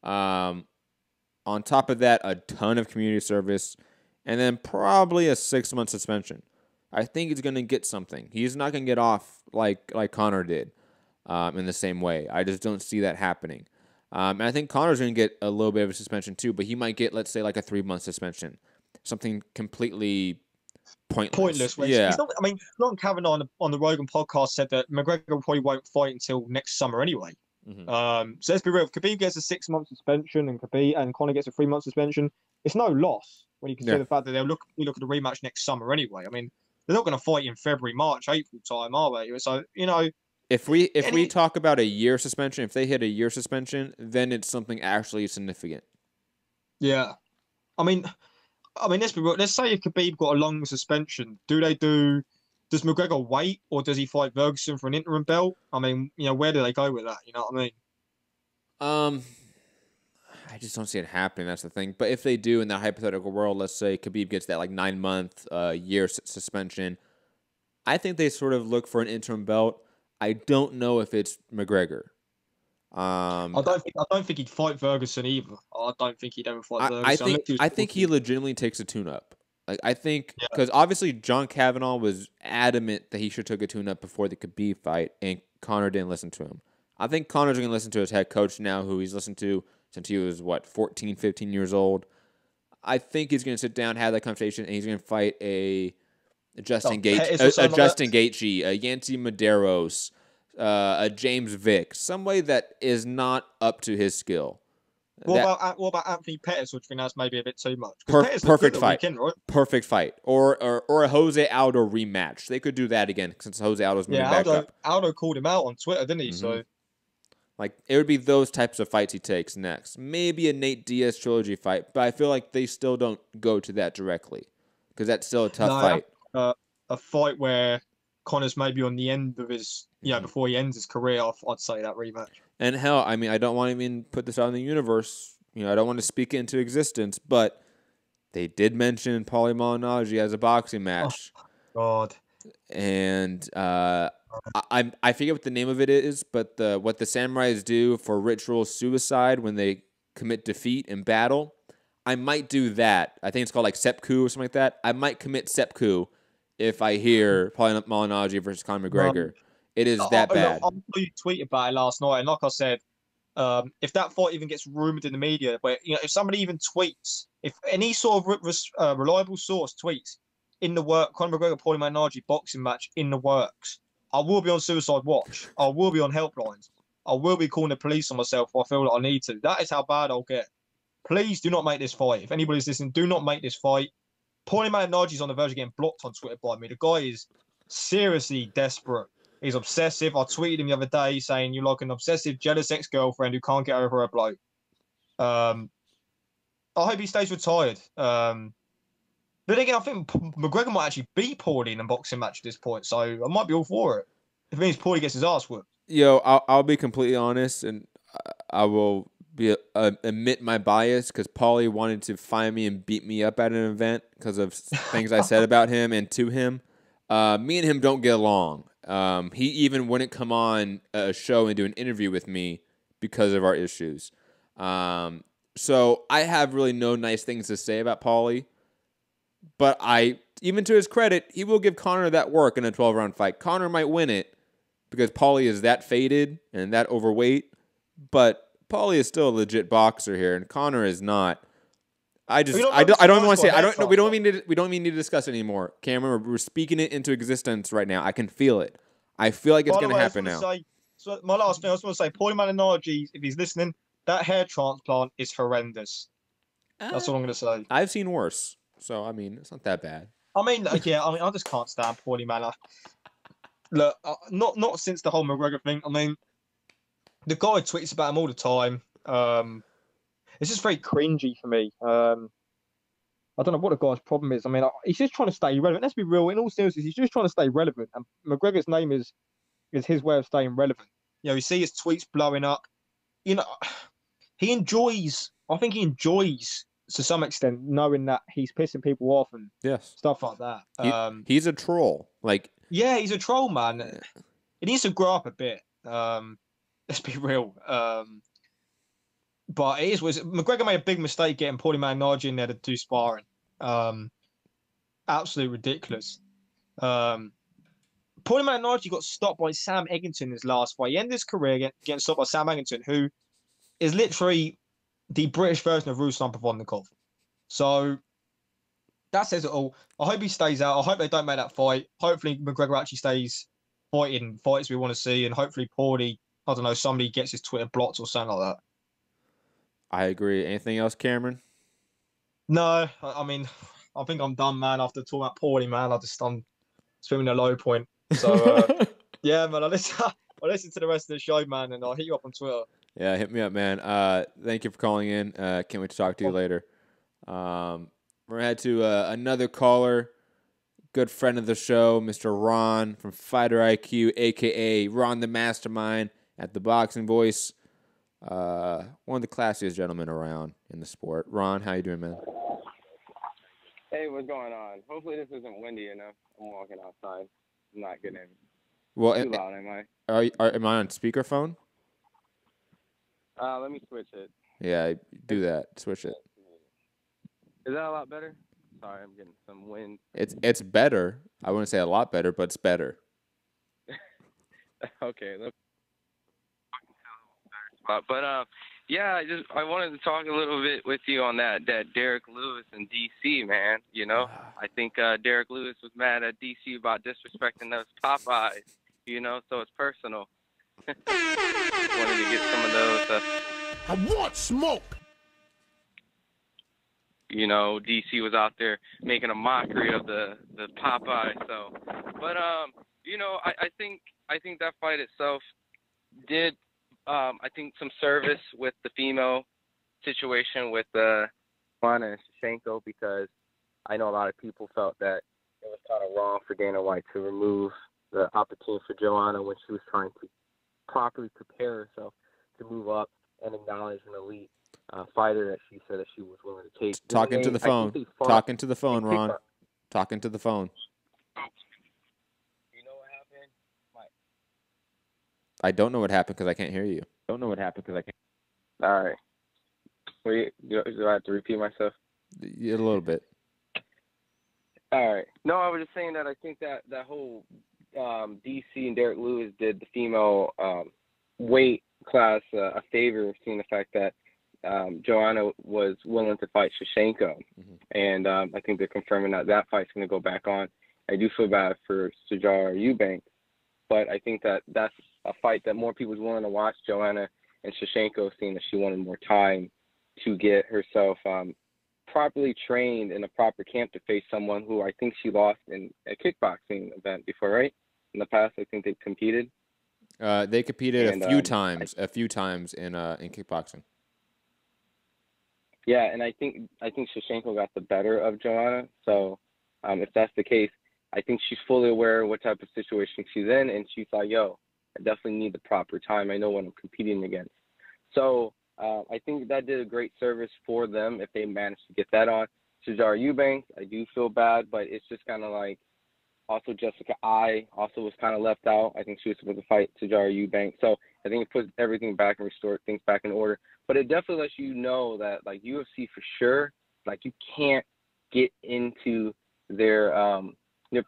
On top of that, a ton of community service, and then probably a 6-month suspension. I think he's going to get something. He's not going to get off like Conor did in the same way. I just don't see that happening. And I think Conor's going to get a little bit of a suspension too, but he might get, let's say, like a 3-month suspension. Something completely pointless. Yeah. Ron Kavanaugh on the Rogan podcast said that McGregor probably won't fight until next summer anyway. So let's be real. If Khabib gets a 6-month suspension and Conor gets a 3-month suspension, it's no loss when you consider the fact that they'll look at the rematch next summer anyway. They're not going to fight in February, March, April time, are they? So, If we talk about a year suspension, if they hit a year suspension, then it's something actually significant. Yeah, I mean, let's be real. Let's say if Khabib got a long suspension, does McGregor wait or does he fight Ferguson for an interim belt? I mean, where do they go with that? You know what I mean? I just don't see it happening. That's the thing. But if they do, in that hypothetical world, let's say Khabib gets that 9-month, year suspension, I think they sort of look for an interim belt. I don't know if it's McGregor. I don't think he'd fight Ferguson either. I don't think he'd ever fight Ferguson. I think he legitimately takes a tune-up. Like I think because obviously John Kavanaugh was adamant that he should have took a tune-up before the Khabib fight, and Conor didn't listen to him. I think Conor's going to listen to his head coach now, who he's listened to since he was 14, 15 years old. I think he's going to sit down, have that conversation, and he's going to fight a Justin Gaethje, a Yancy Medeiros, a James Vick, somebody that is not up to his skill. What about Anthony Pettis, which I think that's maybe a bit too much? Perfect fight. Weekend, right? Perfect fight. Or a Jose Aldo rematch. They could do that again since Jose Aldo's moving back up. Aldo called him out on Twitter, didn't he? Mm-hmm. So, it would be those types of fights he takes next. Maybe a Nate Diaz trilogy fight, but I feel like they still don't go to that directly because that's still a tough fight. A fight where Conor's maybe on the end of his, before he ends his career, I'd say that rematch. And hell, I mean, I don't want to even put this out in the universe. I don't want to speak it into existence, but they did mention Paulie Malignaggi as a boxing match. Oh, God. And I forget what the name of it is, but what the samurais do for ritual suicide when they commit defeat in battle, I might do that. I think it's called seppuku or something like that. I might commit seppuku if I hear Paulie Malignaggi versus Conor McGregor. It is that bad. I saw you tweet about it last night, and like I said, if that fight even gets rumored in the media, where if somebody even tweets, if any sort of reliable source tweets in the work, Conor McGregor Paulie Malignaggi boxing match in the works, I will be on suicide watch. I will be on helplines. I will be calling the police on myself if I feel that I need to. That is how bad I'll get. Please do not make this fight. If anybody's listening, do not make this fight. Paulie Malignaggi's on the verge of getting blocked on Twitter by me. The guy is seriously desperate. He's obsessive. I tweeted him the other day saying you're like an obsessive, jealous ex-girlfriend who can't get over a bloke. I hope he stays retired. But again, I think McGregor might actually beat Paulie in a boxing match at this point, so I might be all for it. If it means Paulie gets his ass whooped. Yo, I'll be completely honest, and I will admit my bias because Paulie wanted to find me and beat me up at an event because of things I said about him and to him. Me and him don't get along. He even wouldn't come on a show and do an interview with me because of our issues. So I have really no nice things to say about Paulie. But even to his credit, he will give Conor that work in a 12-round fight. Conor might win it because Paulie is that faded and that overweight. But Paulie is still a legit boxer here, and Conor is not. I don't want to say we don't even need to discuss it anymore. Cameron, we're speaking it into existence right now. I can feel it. I feel like it's going to happen now. So my last thing, I just want to say, Paulie Malignaggi, if he's listening, that hair transplant is horrendous. That's all I'm going to say. I've seen worse. So, I mean, it's not that bad. I just can't stand Paulie Malignaggi. Look, not since the whole McGregor thing. I mean, the guy tweets about him all the time. It's just very cringy for me. I don't know what the guy's problem is. I mean, he's just trying to stay relevant. Let's be real. In all seriousness, he's just trying to stay relevant. And McGregor's name is his way of staying relevant. You see his tweets blowing up. He enjoys. I think he enjoys to some extent knowing that he's pissing people off and stuff like that. He's a troll. Yeah, he's a troll, man. He needs to grow up a bit. Let's be real. But McGregor made a big mistake getting Paulie Malignaggi in there to do sparring. Absolutely ridiculous. Paulie Malignaggi got stopped by Sam Eggington in his last fight. He ended his career getting stopped by Sam Eggington, who is literally the British version of Ruslan Provodnikov. So that says it all. I hope he stays out. I hope they don't make that fight. Hopefully McGregor actually stays fighting fights we want to see, and hopefully Paulie, I don't know, somebody gets his Twitter blocked or something like that. I agree. Anything else, Cameron? No, I mean, I think I'm done, man. After talking about Paulie, man, I'm swimming a low point. So yeah, man. I'll listen to the rest of the show, man, and I'll hit you up on Twitter. Yeah, hit me up, man. Thank you for calling in. Can't wait to talk to you later. We're going to head to another caller, good friend of the show, Mr. Ron from Fighter IQ, a.k.a. Ron the Mastermind at the Boxing Voice. One of the classiest gentlemen around in the sport. Ron, how you doing, man? Hey, what's going on? Hopefully this isn't windy enough. I'm walking outside. I'm not getting Well, too loud, am I? Am I on speakerphone? Let me switch it. Yeah, do that. Switch it. Is that a lot better? Sorry, I'm getting some wind. It's better. I wouldn't say a lot better, but it's better. Okay. But yeah, I wanted to talk a little bit with you on that Derrick Lewis in DC, man. You know, I think Derrick Lewis was mad at DC about disrespecting those Popeyes. You know, so it's personal. Wanted to get some of those. I want smoke. You know, DC was out there making a mockery of the Popeye. So, but you know, I think that fight itself did. I think some service with the female situation with Joanna and Shevchenko, because I know a lot of people felt that it was kind of wrong for Dana White to remove the opportunity for Joanna when she was trying to properly prepare herself to move up and acknowledge an elite fighter that she said that she was willing to take. Talking to the phone. Talking to the phone, Ron. Talking to the phone. You know what happened? I don't know what happened because I can't hear you. All right. Wait, do I have to repeat myself? Yeah, a little bit. All right. No, I was just saying that I think that whole DC and Derrick Lewis did the female weight class a favor, seeing the fact that Joanna was willing to fight Shevchenko. And I think they're confirming that fight's going to go back on. I do feel bad for Sijara Eubanks, but I think that's a fight that more people are willing to watch. Joanna and Shevchenko, seeing that she wanted more time to get herself properly trained in a proper camp to face someone who I think she lost in a kickboxing event before, right? In the past, I think they competed. They competed a few times in kickboxing. Yeah, and I think Shevchenko got the better of Joanna. So if that's the case, I think she's fully aware of what type of situation she's in, and she's like, yo, I definitely need the proper time. I know what I'm competing against. So I think that did a great service for them if they managed to get that on. Sijara Eubanks, I do feel bad, but it's just kind of like also Jessica I also was kind of left out. I think she was supposed to fight Sijara Eubanks. So I think it puts everything back and restored things back in order. But it definitely lets you know that, like, UFC for sure, like, you can't get into their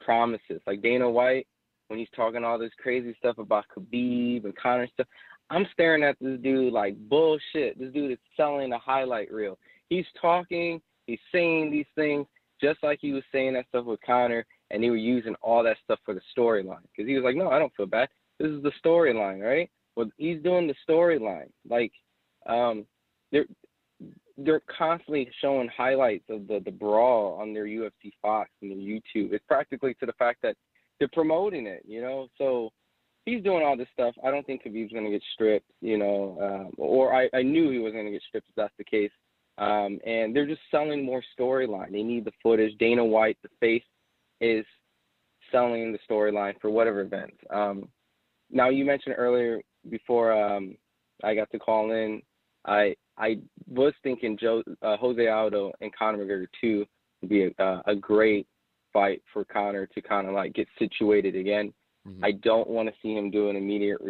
promises. Like Dana White, when he's talking all this crazy stuff about Khabib and Conor stuff, I'm staring at this dude like bullshit. This dude is selling a highlight reel. He's talking, he's saying these things just like he was saying that stuff with Conor, and they were using all that stuff for the storyline. Because he was like, no, I don't feel bad. This is the storyline, right? Well, he's doing the storyline. Like, they're constantly showing highlights of the brawl on their UFC Fox and their YouTube. It's practically to the fact that they're promoting it, you know? So he's doing all this stuff. I don't think Khabib's going to get stripped, you know, or I knew he wasn't going to get stripped if that's the case. And they're just selling more storyline. They need the footage. Dana White, the face, is selling the storyline for whatever event. Now, you mentioned earlier before I got to call in, I was thinking Jose Aldo and Conor McGregor 2 would be a great fight for Conor to kind of like get situated again. I don't want to see him do an immediate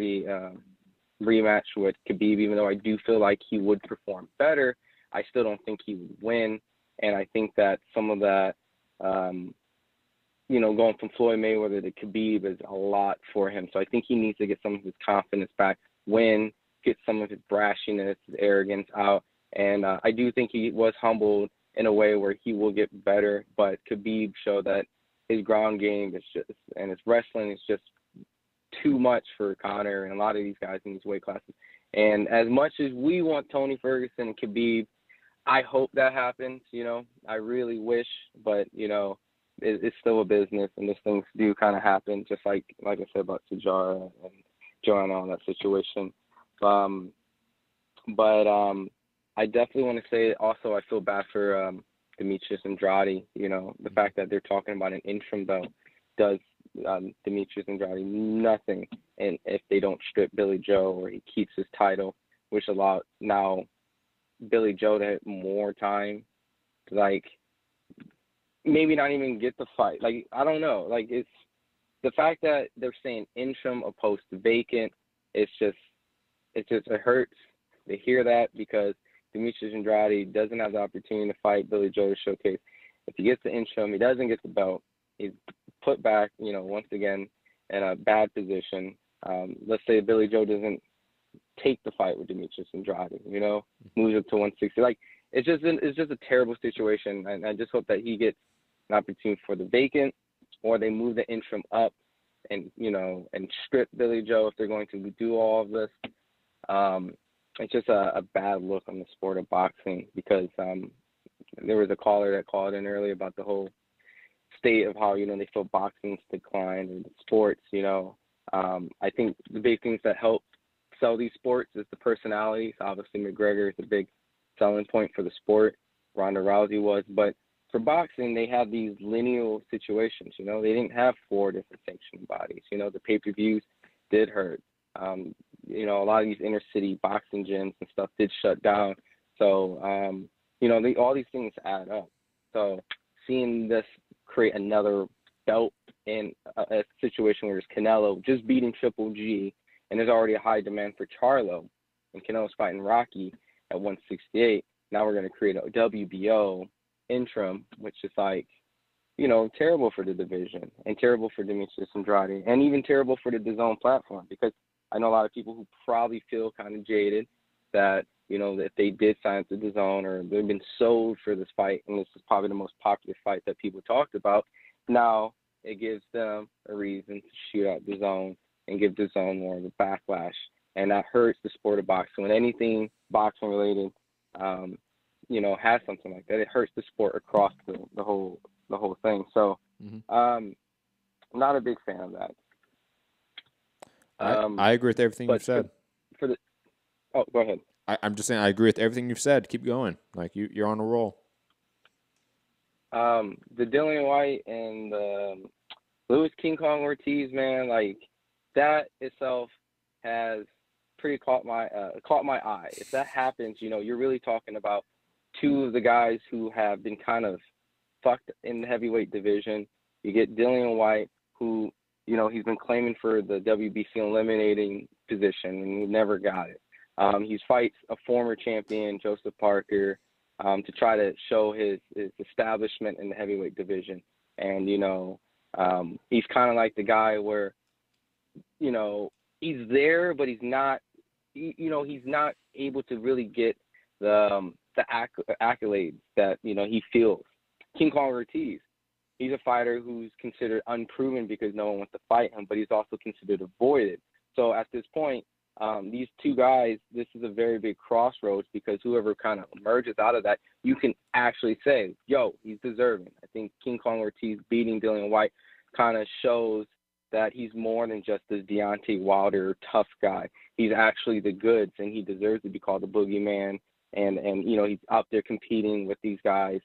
rematch with Khabib, even though I do feel like he would perform better. I still don't think he would win. And I think that some of that, you know, going from Floyd Mayweather to Khabib is a lot for him. So I think he needs to get some of his confidence back, win, get some of his brashness, his arrogance out. And I do think he was humbled in a way where he will get better. But Khabib showed that his ground game is just, and his wrestling is just too much for Conor and a lot of these guys in these weight classes. And as much as we want Tony Ferguson and Khabib, I hope that happens, you know. I really wish, but, you know, it's still a business, and these things do kind of happen, just like I said about Sijara and Joanna on that situation. But I definitely want to say also I feel bad for Demetrius Andrade. You know, the fact that they're talking about an interim though does Demetrius Andrade nothing, and if they don't strip Billy Joe or he keeps his title, which allows now Billy Joe to have more time, like maybe not even get the fight. Like I don't know. Like it's the fact that they're saying interim opposed to vacant. It hurts to hear that because Demetrius Andrade doesn't have the opportunity to fight Billy Joe to showcase. If he gets the interim, he doesn't get the belt. He's put back, you know, once again in a bad position. Let's say Billy Joe doesn't take the fight with Demetrius Andrade, you know, moves up to 160. Like it's just a terrible situation, and I just hope that he gets an opportunity for the vacant, or they move the interim up and, you know, and strip Billy Joe if they're going to do all of this. It's just a bad look on the sport of boxing because there was a caller that called in earlier about the whole state of how, you know, they feel boxing's declined and sports, you know. I think the big things that help sell these sports is the personalities. Obviously, McGregor is a big selling point for the sport. Ronda Rousey was. But for boxing, they have these lineal situations, you know. They didn't have 4 different sanctioning bodies. You know, the pay-per-views did hurt. You know, a lot of these inner city boxing gyms and stuff did shut down. So, you know, all these things add up. So seeing this create another belt in a situation where there's Canelo just beating Triple G, and there's already a high demand for Charlo, and Canelo's fighting Rocky at 168. Now we're going to create a WBO interim, which is like, you know, terrible for the division and terrible for Demetrius Andrade, and even terrible for the DAZN platform, because I know a lot of people who probably feel kind of jaded that, you know, if they did sign to DAZN or they've been sold for this fight, and this is probably the most popular fight that people talked about, now it gives them a reason to shoot out DAZN and give DAZN more of a backlash. And that hurts the sport of boxing. When anything boxing related, you know, has something like that, it hurts the sport across the whole thing. So I'm not a big fan of that. I agree with everything you've said. Oh, go ahead. I'm just saying I agree with everything you've said. Keep going. Like you're on a roll. The Dillian Whyte and Louis King Kong Ortiz, man, like that itself has pretty caught my eye. If that happens, you know, you're really talking about 2 of the guys who have been kind of fucked in the heavyweight division. You get Dillian Whyte, who, you know, he's been claiming for the WBC eliminating position, and he never got it. He fights a former champion, Joseph Parker, to try to show his establishment in the heavyweight division. And, you know, he's kind of like the guy where, you know, he's there, but he's not, you know, he's not able to really get the accolades that, you know, he feels. King Kong Ortiz, he's a fighter who's considered unproven because no one wants to fight him, but he's also considered avoided. So at this point, these 2 guys, this is a very big crossroads, because whoever kind of emerges out of that, you can actually say, yo, he's deserving. I think King Kong Ortiz beating Dillian Whyte kind of shows that he's more than just this Deontay Wilder tough guy. He's actually the goods, and he deserves to be called the boogeyman. And you know, he's out there competing with these guys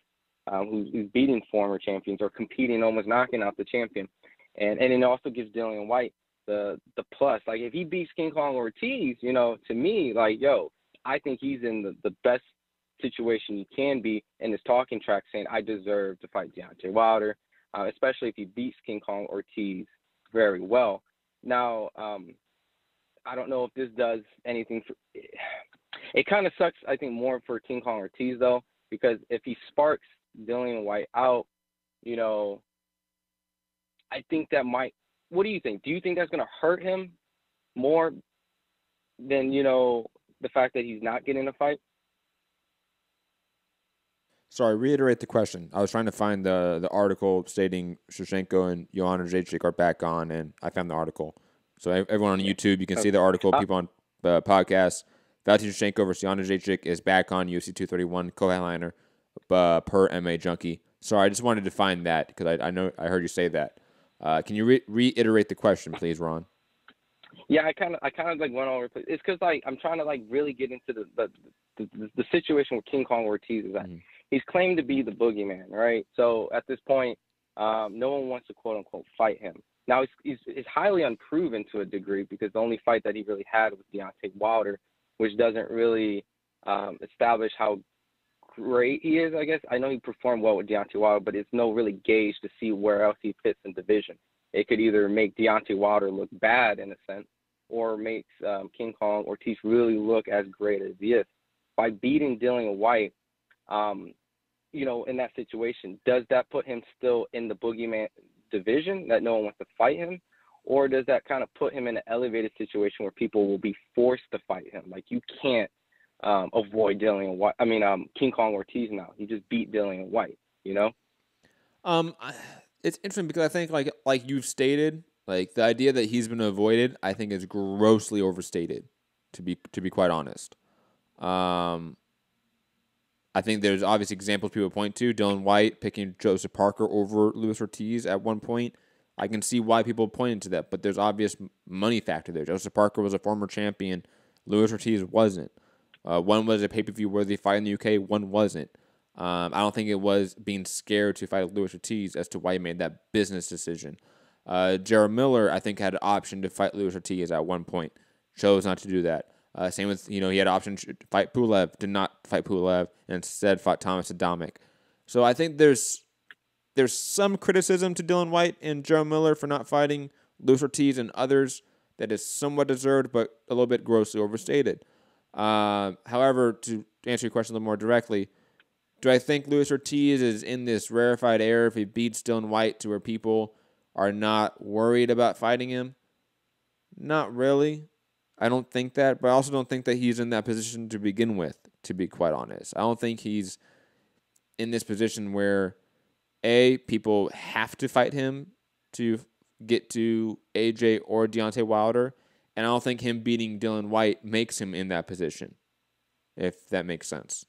who's beating former champions, or competing, almost knocking out the champion. And it also gives Dillian Whyte the plus. Like, if he beats King Kong Ortiz, you know, to me, like, yo, I think he's in the best situation he can be in his talking track, saying, I deserve to fight Deontay Wilder, especially if he beats King Kong Ortiz very well. Now, I don't know if this does anything for it. Kind of sucks, I think, more for King Kong Ortiz, though, because if he sparks Dillian Whyte out, you know, I think that might. What do you think? Do you think that's going to hurt him more than, you know, the fact that he's not getting a fight? Sorry, reiterate the question. I was trying to find the article stating Shevchenko and Joanna Jędrzejczyk are back on, and I found the artitle. So everyone on YouTube, you can see the article. People on podcasts, Valentina Shevchenko versus Joanna Jędrzejczyk is back on UFC 231 co-headliner per MMA Junkie. Sorry, I just wanted to find that because I know I heard you say that. Can you reiterate the question, please, Ron? Yeah, I kind of like went over. It's because like I'm trying to like really get into the situation where King Kong Ortiz is at. He's claimed to be the boogeyman, right? So at this point, no one wants to quote unquote fight him. Now he's highly unproven to a degree because the only fight that he really had was Deontay Wilder, which doesn't really establish how great he is. I guess I know he performed well with Deontay Wilder, but it's no really gauge to see where else he fits in division. It could either make Deontay Wilder look bad in a sense, or makes King Kong Ortiz really look as great as he is. By beating Dillian Whyte, you know, in that situation, does that put him still in the boogeyman division that no one wants to fight him? Or does that kind of put him in an elevated situation where people will be forced to fight him? Like, you can't avoid Dillian Whyte. I mean, King Kong Ortiz now. He just beat Dillian Whyte, you know? It's interesting because I think, like you've stated, like the idea that he's been avoided, I think is grossly overstated, to be quite honest. I think there's obvious examples people point to. Dillian Whyte picking Joseph Parker over Luis Ortiz at one point. I can see why people pointed to that, but there's obvious money factor there. Joseph Parker was a former champion. Luis Ortiz wasn't. One was a pay-per-view worthy fight in the UK. One wasn't. I don't think it was being scared to fight Luis Ortiz as to why he made that business decision. Jared Miller, I think, had an option to fight Luis Ortiz at one point. Chose not to do that. Same with, he had an option to fight Pulev, did not fight Pulev, and instead fought Thomas Adamek. So I think there's some criticism to Dillian Whyte and Jared Miller for not fighting Luis Ortiz and others that is somewhat deserved, but a little bit grossly overstated. However, to answer your question a little more directly, do I think Luis Ortiz is in this rarefied air if he beats Dillian Whyte to where people are not worried about fighting him? Not really. I don't think that, but I also don't think that he's in that position to begin with, to be quite honest. I don't think he's in this position where, A, people have to fight him to get to AJ or Deontay Wilder, and I don't think him beating Dillian Whyte makes him in that position, if that makes sense.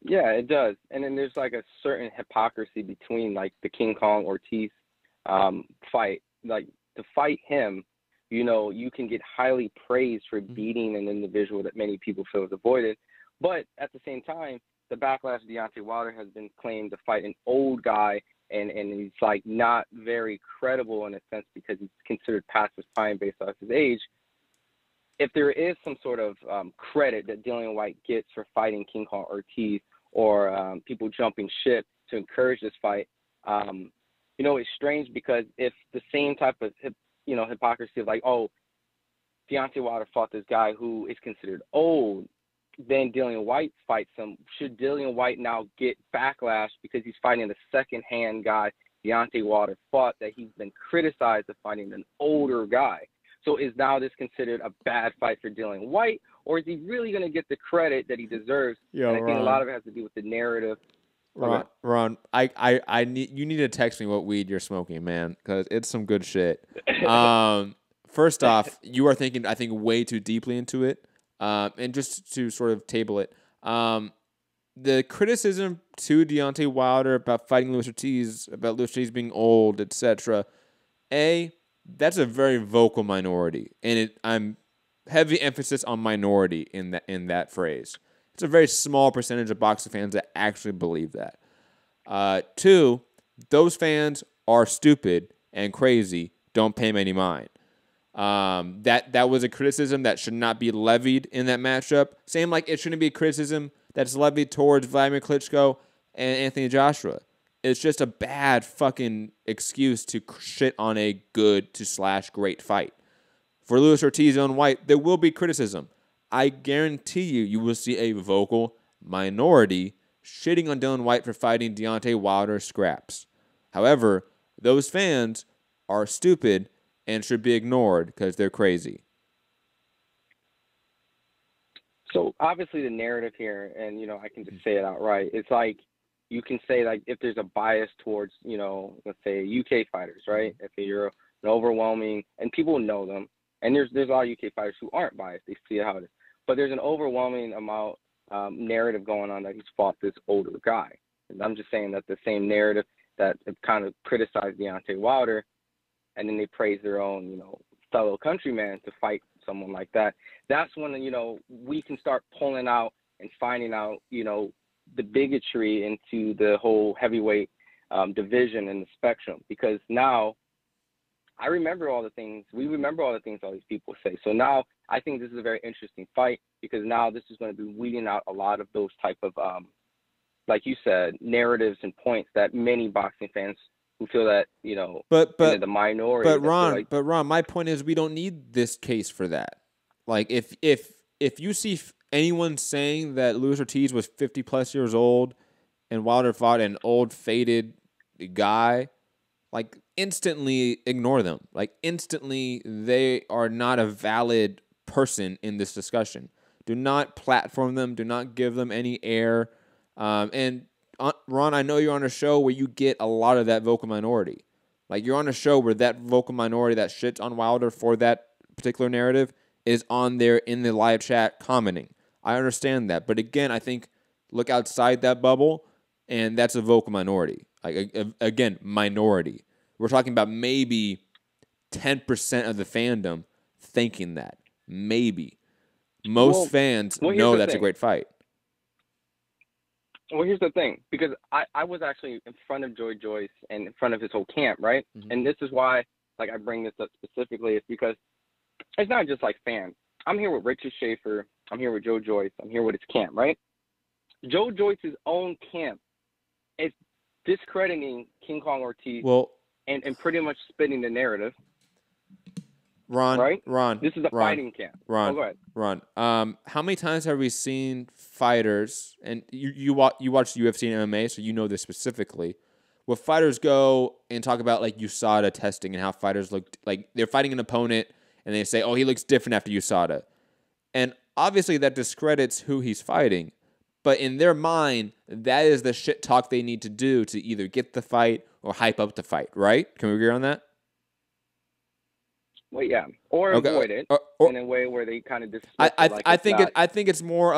Yeah, it does. And then there's like a certain hypocrisy between like the King Kong Ortiz fight. Like, to fight him, you can get highly praised for beating an individual that many people feel is avoided. But at the same time, the backlash of Deontay Wilder has been claimed to fight an old guy, and he's like not very credible in a sense because he's considered past his prime based off his age. If there is some sort of credit that Dillian Whyte gets for fighting King Kong Ortiz, or people jumping ship to encourage this fight, it's strange because if the same type of hypocrisy of like, oh, Deontay Wilder fought this guy who is considered old, then Dillian Whyte fights him. Should Dillian Whyte now get backlash because he's fighting the second-hand guy Deontay Wilder fought that he's been criticized of fighting an older guy? So is now this considered a bad fight for Dillian Whyte, or is he really going to get the credit that he deserves? Yo, and I think Ron. a lot of it has to do with the narrative. Ron, I need you need to text me what weed you're smoking, man, because it's some good shit. First off, you are thinking, I think, way too deeply into it. And just to sort of table it, the criticism to Deontay Wilder about fighting Luis Ortiz, about Luis Ortiz being old, etc. That's a very vocal minority, and I'm heavy emphasis on minority in that phrase. It's a very small percentage of boxing fans that actually believe that. 2, those fans are stupid and crazy. Don't pay them any mind. That was a criticism that should not be levied in that matchup. Same like it shouldn't be a criticism that's levied towards Vladimir Klitschko and Anthony Joshua. It's just a bad fucking excuse to shit on a good to / great fight. For Luis Ortiz and Whyte, there will be criticism. I guarantee you will see a vocal minority shitting on Dillian Whyte for fighting Deontay Wilder scraps. However, those fans are stupid and should be ignored because they're crazy. So obviously the narrative here, and I can just say it outright, it's like you can say like if there's a bias towards, let's say UK fighters, right? If you're an overwhelming, and people know them, and there's a lot of UK fighters who aren't biased, they see how it is. But there's an overwhelming amount narrative going on that he's fought this older guy. And I'm just saying that the same narrative that kind of criticized Deontay Wilder, and then they praise their own, fellow countryman to fight someone like that, that's when, we can start pulling out and finding out, the bigotry into the whole heavyweight division and the spectrum. Because now we remember all the things all these people say. So now I think this is a very interesting fight, because now this is going to be weeding out a lot of those type of, like you said, narratives and points that many boxing fans who feel that, the minority. But Ron, my point is we don't need this case for that. Like if you see anyone saying that Luis Ortiz was 50 plus years old and Wilder fought an old faded guy, like instantly ignore them. Like instantly they are not a valid person in this discussion. Do not platform them. Do not give them any air. And Ron, I know you're on a show where you get a lot of that vocal minority. Like you're on a show where that vocal minority that shits on Wilder for that particular narrative is on there in the live chat commenting. I understand that. But again, I think look outside that bubble, and that's a vocal minority. Like again, minority. We're talking about maybe 10% of the fandom thinking that. Maybe. Most fans know that's a great fight. Well, here's the thing, because I was actually in front of Joy Joyce and in front of his whole camp, right? Mm-hmm. And this is why, like, I bring this up specifically, is because it's not just like fans. I'm here with Richard Schaefer. I'm here with Joe Joyce. I'm here with his camp, right? Joe Joyce's own camp is discrediting King Kong Ortiz and pretty much spinning the narrative. Ron, right? Ron, this is a fighting camp. Ron, go ahead. Ron, how many times have we seen fighters, and you watch UFC and MMA, so you know this specifically, where fighters go and talk about like USADA testing and how fighters look like they're fighting an opponent and they say, oh, he looks different after USADA. And obviously that discredits who he's fighting. But in their mind, that is the shit talk they need to do to either get the fight or hype up the fight, right? Can we agree on that? Well, yeah, or avoid it in a way where they kind of dismiss it. I think it's more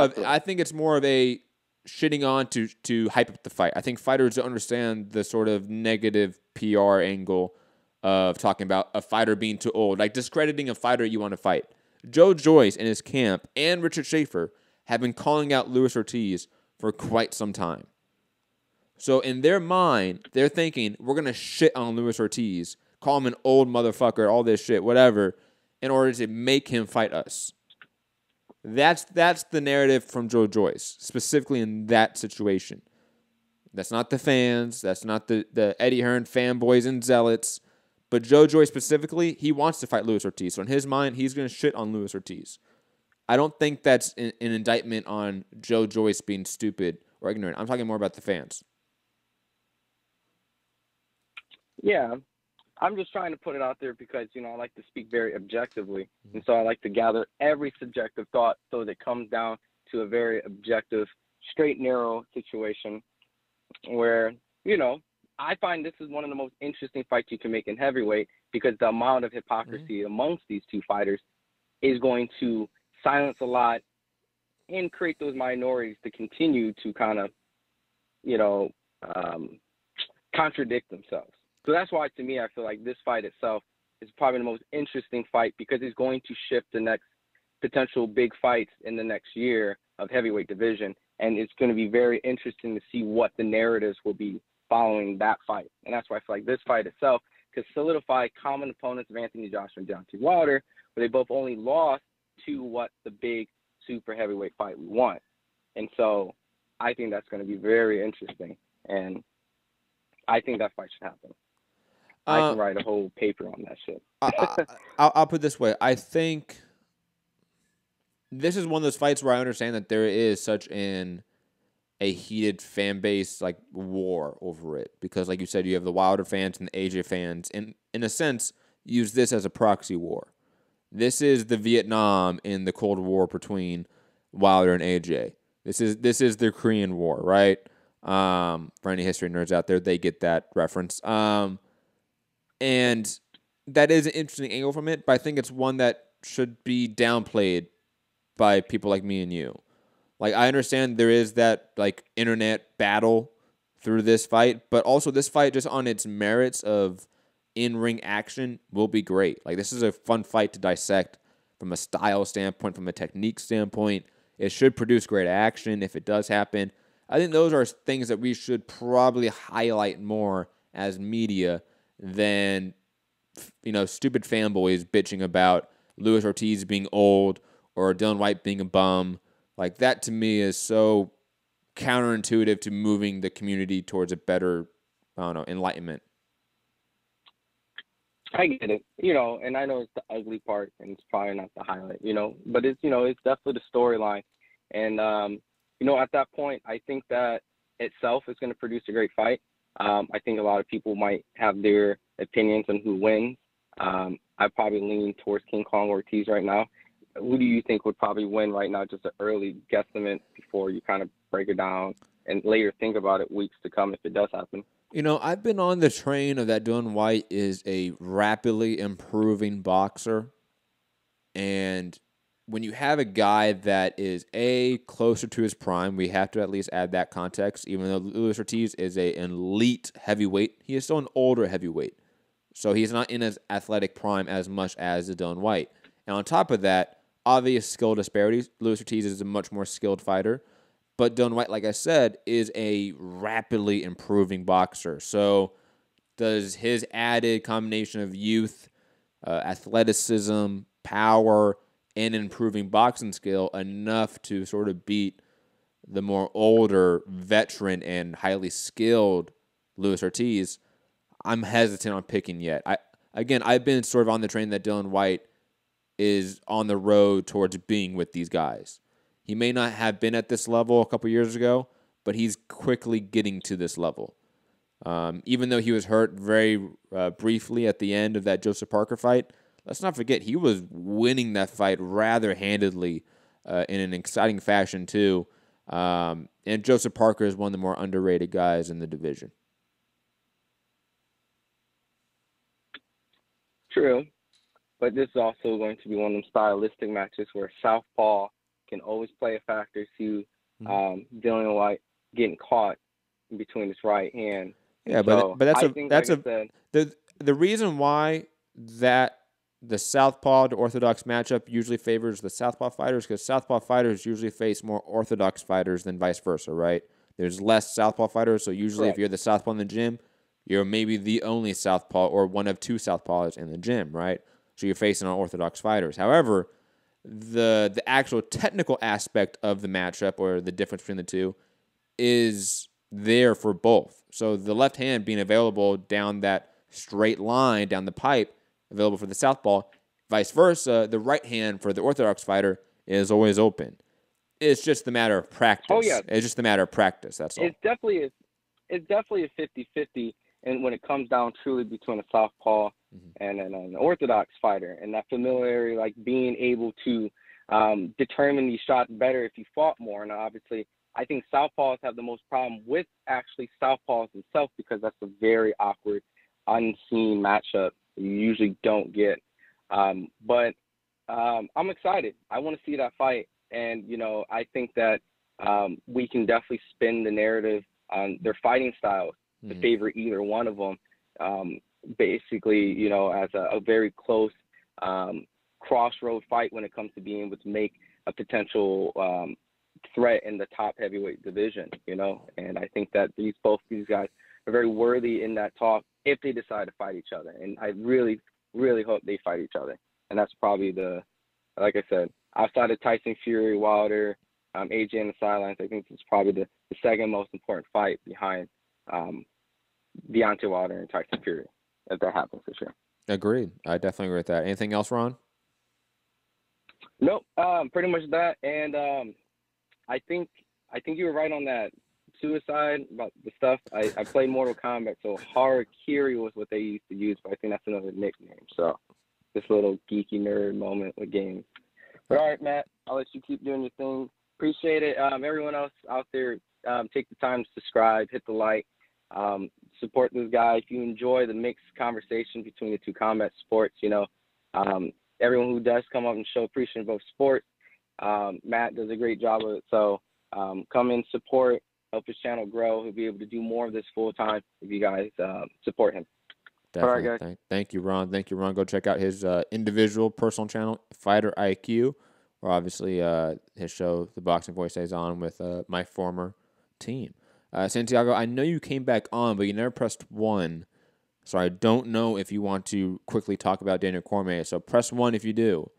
of a shitting on to hype up the fight. I think fighters don't understand the sort of negative PR angle of talking about a fighter being too old, like discrediting a fighter you want to fight. Joe Joyce and his camp and Richard Schaefer have been calling out Luis Ortiz for quite some time. So in their mind, they're thinking, we're going to shit on Luis Ortiz, call him an old motherfucker, all this shit, whatever, in order to make him fight us. That's the narrative from Joe Joyce, specifically in that situation. That's not the fans. That's not the Eddie Hearn fanboys and zealots. But Joe Joyce specifically, he wants to fight Luis Ortiz. So in his mind, he's going to shit on Luis Ortiz. I don't think that's an indictment on Joe Joyce being stupid or ignorant. I'm talking more about the fans. Yeah. I'm just trying to put it out there because, I like to speak very objectively. And so I like to gather every subjective thought so that it comes down to a very objective, straight, narrow situation where, I find this is one of the most interesting fights you can make in heavyweight because the amount of hypocrisy amongst these two fighters is going to silence a lot and create those minorities to continue to kind of, contradict themselves. So that's why, to me, I feel like this fight itself is probably the most interesting fight because it's going to shift the next potential big fights in the next year of heavyweight division. And it's going to be very interesting to see what the narratives will be following that fight. And that's why I feel like this fight itself could solidify common opponents of Anthony Joshua and Deontay Wilder, where they both only lost to what the big super heavyweight fight we want. And so I think that's going to be very interesting. And I think that fight should happen. I can write a whole paper on that shit. I'll put it this way. I think this is one of those fights where I understand that there is such a heated fan base, like war over it. Because like you said, you have the Wilder fans and the AJ fans. And in a sense, use this as a proxy war. This is the Vietnam in the Cold War between Wilder and AJ. This is the Korean War, right? For any history nerds out there, they get that reference. And that is an interesting angle from it, but I think it's one that should be downplayed by people like me and you. Like, I understand there is that, like, internet battle through this fight, but also this fight just on its merits of in-ring action will be great. Like, this is a fun fight to dissect from a style standpoint, from a technique standpoint. It should produce great action if it does happen. I think those are things that we should probably highlight more as media than, stupid fanboys bitching about Luis Ortiz being old or Dillian Whyte being a bum. Like, that to me is so counterintuitive to moving the community towards a better, enlightenment. I get it, and I know it's the ugly part, and it's probably not the highlight, but it's, it's definitely the storyline. And, at that point, I think that itself is going to produce a great fight. I think a lot of people might have their opinions on who wins. I probably lean towards King Kong Ortiz right now. Who do you think would probably win right now? Just an early guesstimate before you kind of break it down and later think about it weeks to come if it does happen. I've been on the train of that Dillian Whyte is a rapidly improving boxer. And when you have a guy that is, closer to his prime, we have to at least add that context. Even though Luis Ortiz is an elite heavyweight, he is still an older heavyweight. So he's not in his athletic prime as much as the Dillian Whyte. And on top of that, obvious skill disparities. Luis Ortiz is a much more skilled fighter. But Dillian Whyte, like I said, is a rapidly improving boxer. So does his added combination of youth, athleticism, power, and improving boxing skill enough to sort of beat the more older, veteran, and highly skilled Luis Ortiz? I'm hesitant on picking yet. I've been sort of on the train that Dillian Whyte is on the road towards being with these guys. He may not have been at this level a couple years ago, but he's quickly getting to this level. Even though he was hurt very briefly at the end of that Joseph Parker fight, let's not forget he was winning that fight rather handedly in an exciting fashion too. And Joseph Parker is one of the more underrated guys in the division. True, but this is also going to be one of them stylistic matches where southpaw can always play a factor to Dillian Whyte getting caught in between his right hand. Yeah, but the reason why that the southpaw to orthodox matchup usually favors the southpaw fighters, because southpaw fighters usually face more orthodox fighters than vice versa, right? There's less southpaw fighters, so usually if you're the southpaw in the gym, you're maybe the only southpaw or one of two southpaws in the gym, right? So you're facing unorthodox fighters. However, the actual technical aspect of the matchup or the difference between the two is there for both. So the left hand being available down that straight line, down the pipe, available for the southpaw. Vice versa, the right hand for the orthodox fighter is always open. It's just a matter of practice. Oh, yeah. It's just a matter of practice, that's all. It's definitely a 50-50, and when it comes down truly between a southpaw and an orthodox fighter, and that familiarity, like being able to determine these shots better if you fought more. Now, obviously, I think southpaws have the most problem with actually southpaws themselves because that's a very awkward, unseen matchup you usually don't get. But I'm excited. I want to see that fight, and I think that we can definitely spin the narrative on their fighting styles to favor either one of them. Basically, as a very close crossroad fight when it comes to being able to make a potential threat in the top heavyweight division, and I think that both these guys are very worthy in that talk if they decide to fight each other. And I really, really hope they fight each other. And that's probably like I said, outside of Tyson Fury, Wilder, AJ on the sidelines, I think it's probably the second most important fight behind Deontay Wilder and Tyson Fury, if that happens this year. Agreed. I definitely agree with that. Anything else, Ron? Nope. Pretty much that. And I think you were right on that suicide about the stuff. I played Mortal Kombat, so Harakiri was what they used to use, but I think that's another nickname. So this little geeky nerd moment with games. But all right, Matt, I'll let you keep doing your thing. Appreciate it. Everyone else out there, take the time to subscribe, hit the like, support this guy. If you enjoy the mixed conversation between the two combat sports, everyone who does come up and show appreciation of both sports, Matt does a great job of it. So come in, support, help his channel grow. He'll be able to do more of this full time if you guys support him. Definitely. All right, guys. Thank you, Ron. Thank you, Ron. Go check out his individual personal channel, Fighter IQ, or obviously his show, The Boxing Voice, stays on with my former team. Santiago, I know you came back on, but you never pressed 1. So I don't know if you want to quickly talk about Daniel Cormier. So press 1 if you do,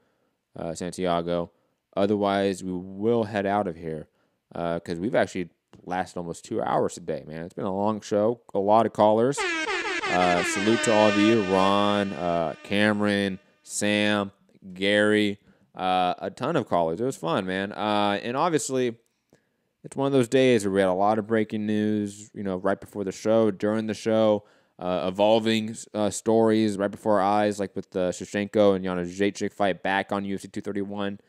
Santiago. Otherwise, we will head out of here because we've actually lasted almost 2 hours today, man. It's been a long show, a lot of callers. Salute to all of you, Ron, Cameron, Sam, Gary, a ton of callers. It was fun, man. And obviously, it's one of those days where we had a lot of breaking news, right before the show, during the show, evolving stories right before our eyes, like with the Shevchenko and Yana Jacek fight back on UFC 231.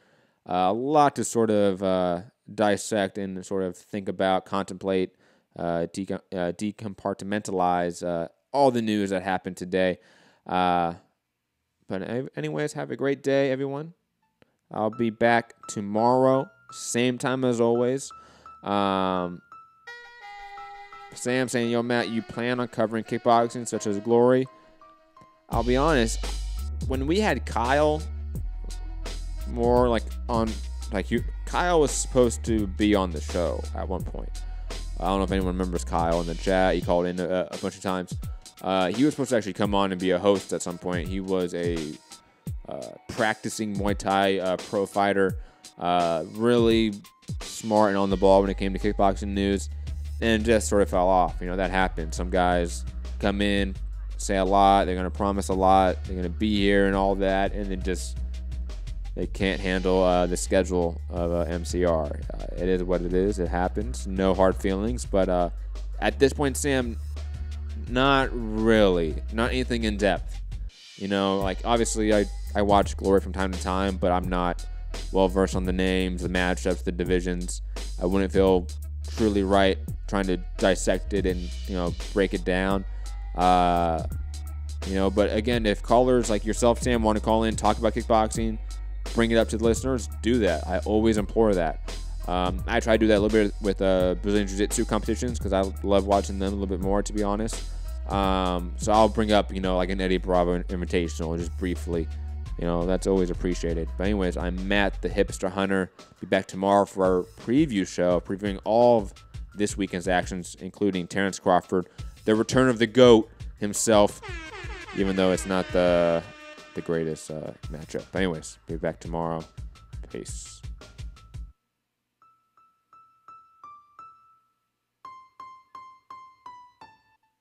A lot to sort of dissect and sort of think about, contemplate, decompartmentalize all the news that happened today. But anyways, have a great day, everyone. I'll be back tomorrow, same time as always. Sam saying, yo, Matt, you plan on covering kickboxing such as Glory? I'll be honest, when we had Kyle, more like on, like Kyle was supposed to be on the show at one point. I don't know if anyone remembers Kyle in the chat. He called in a bunch of times. He was supposed to actually come on and be a host at some point. He was a practicing Muay Thai pro fighter, really smart and on the ball when it came to kickboxing news, and just sort of fell off. That happens. Some guys come in, say a lot, they're going to promise a lot, they're going to be here and all that, and then they can't handle the schedule of MCR. It is what it is. It happens. No hard feelings. But at this point, Sam, not really. Not anything in depth. Obviously I watch Glory from time to time, but I'm not well-versed on the names, the matchups, the divisions. I wouldn't feel truly right trying to dissect it and, break it down. But again, if callers like yourself, Sam, want to call in, talk about kickboxing, bring it up to the listeners, do that. I always implore that. I try to do that a little bit with Brazilian Jiu-Jitsu competitions because I love watching them a little bit more, to be honest. So I'll bring up, like an Eddie Bravo Invitational just briefly. That's always appreciated. But anyways, I'm Matt, the Hipster Hunter. Be back tomorrow for our preview show, previewing all of this weekend's actions, including Terrence Crawford, the return of the GOAT himself, even though it's not the greatest matchup. But anyways, be back tomorrow. Peace.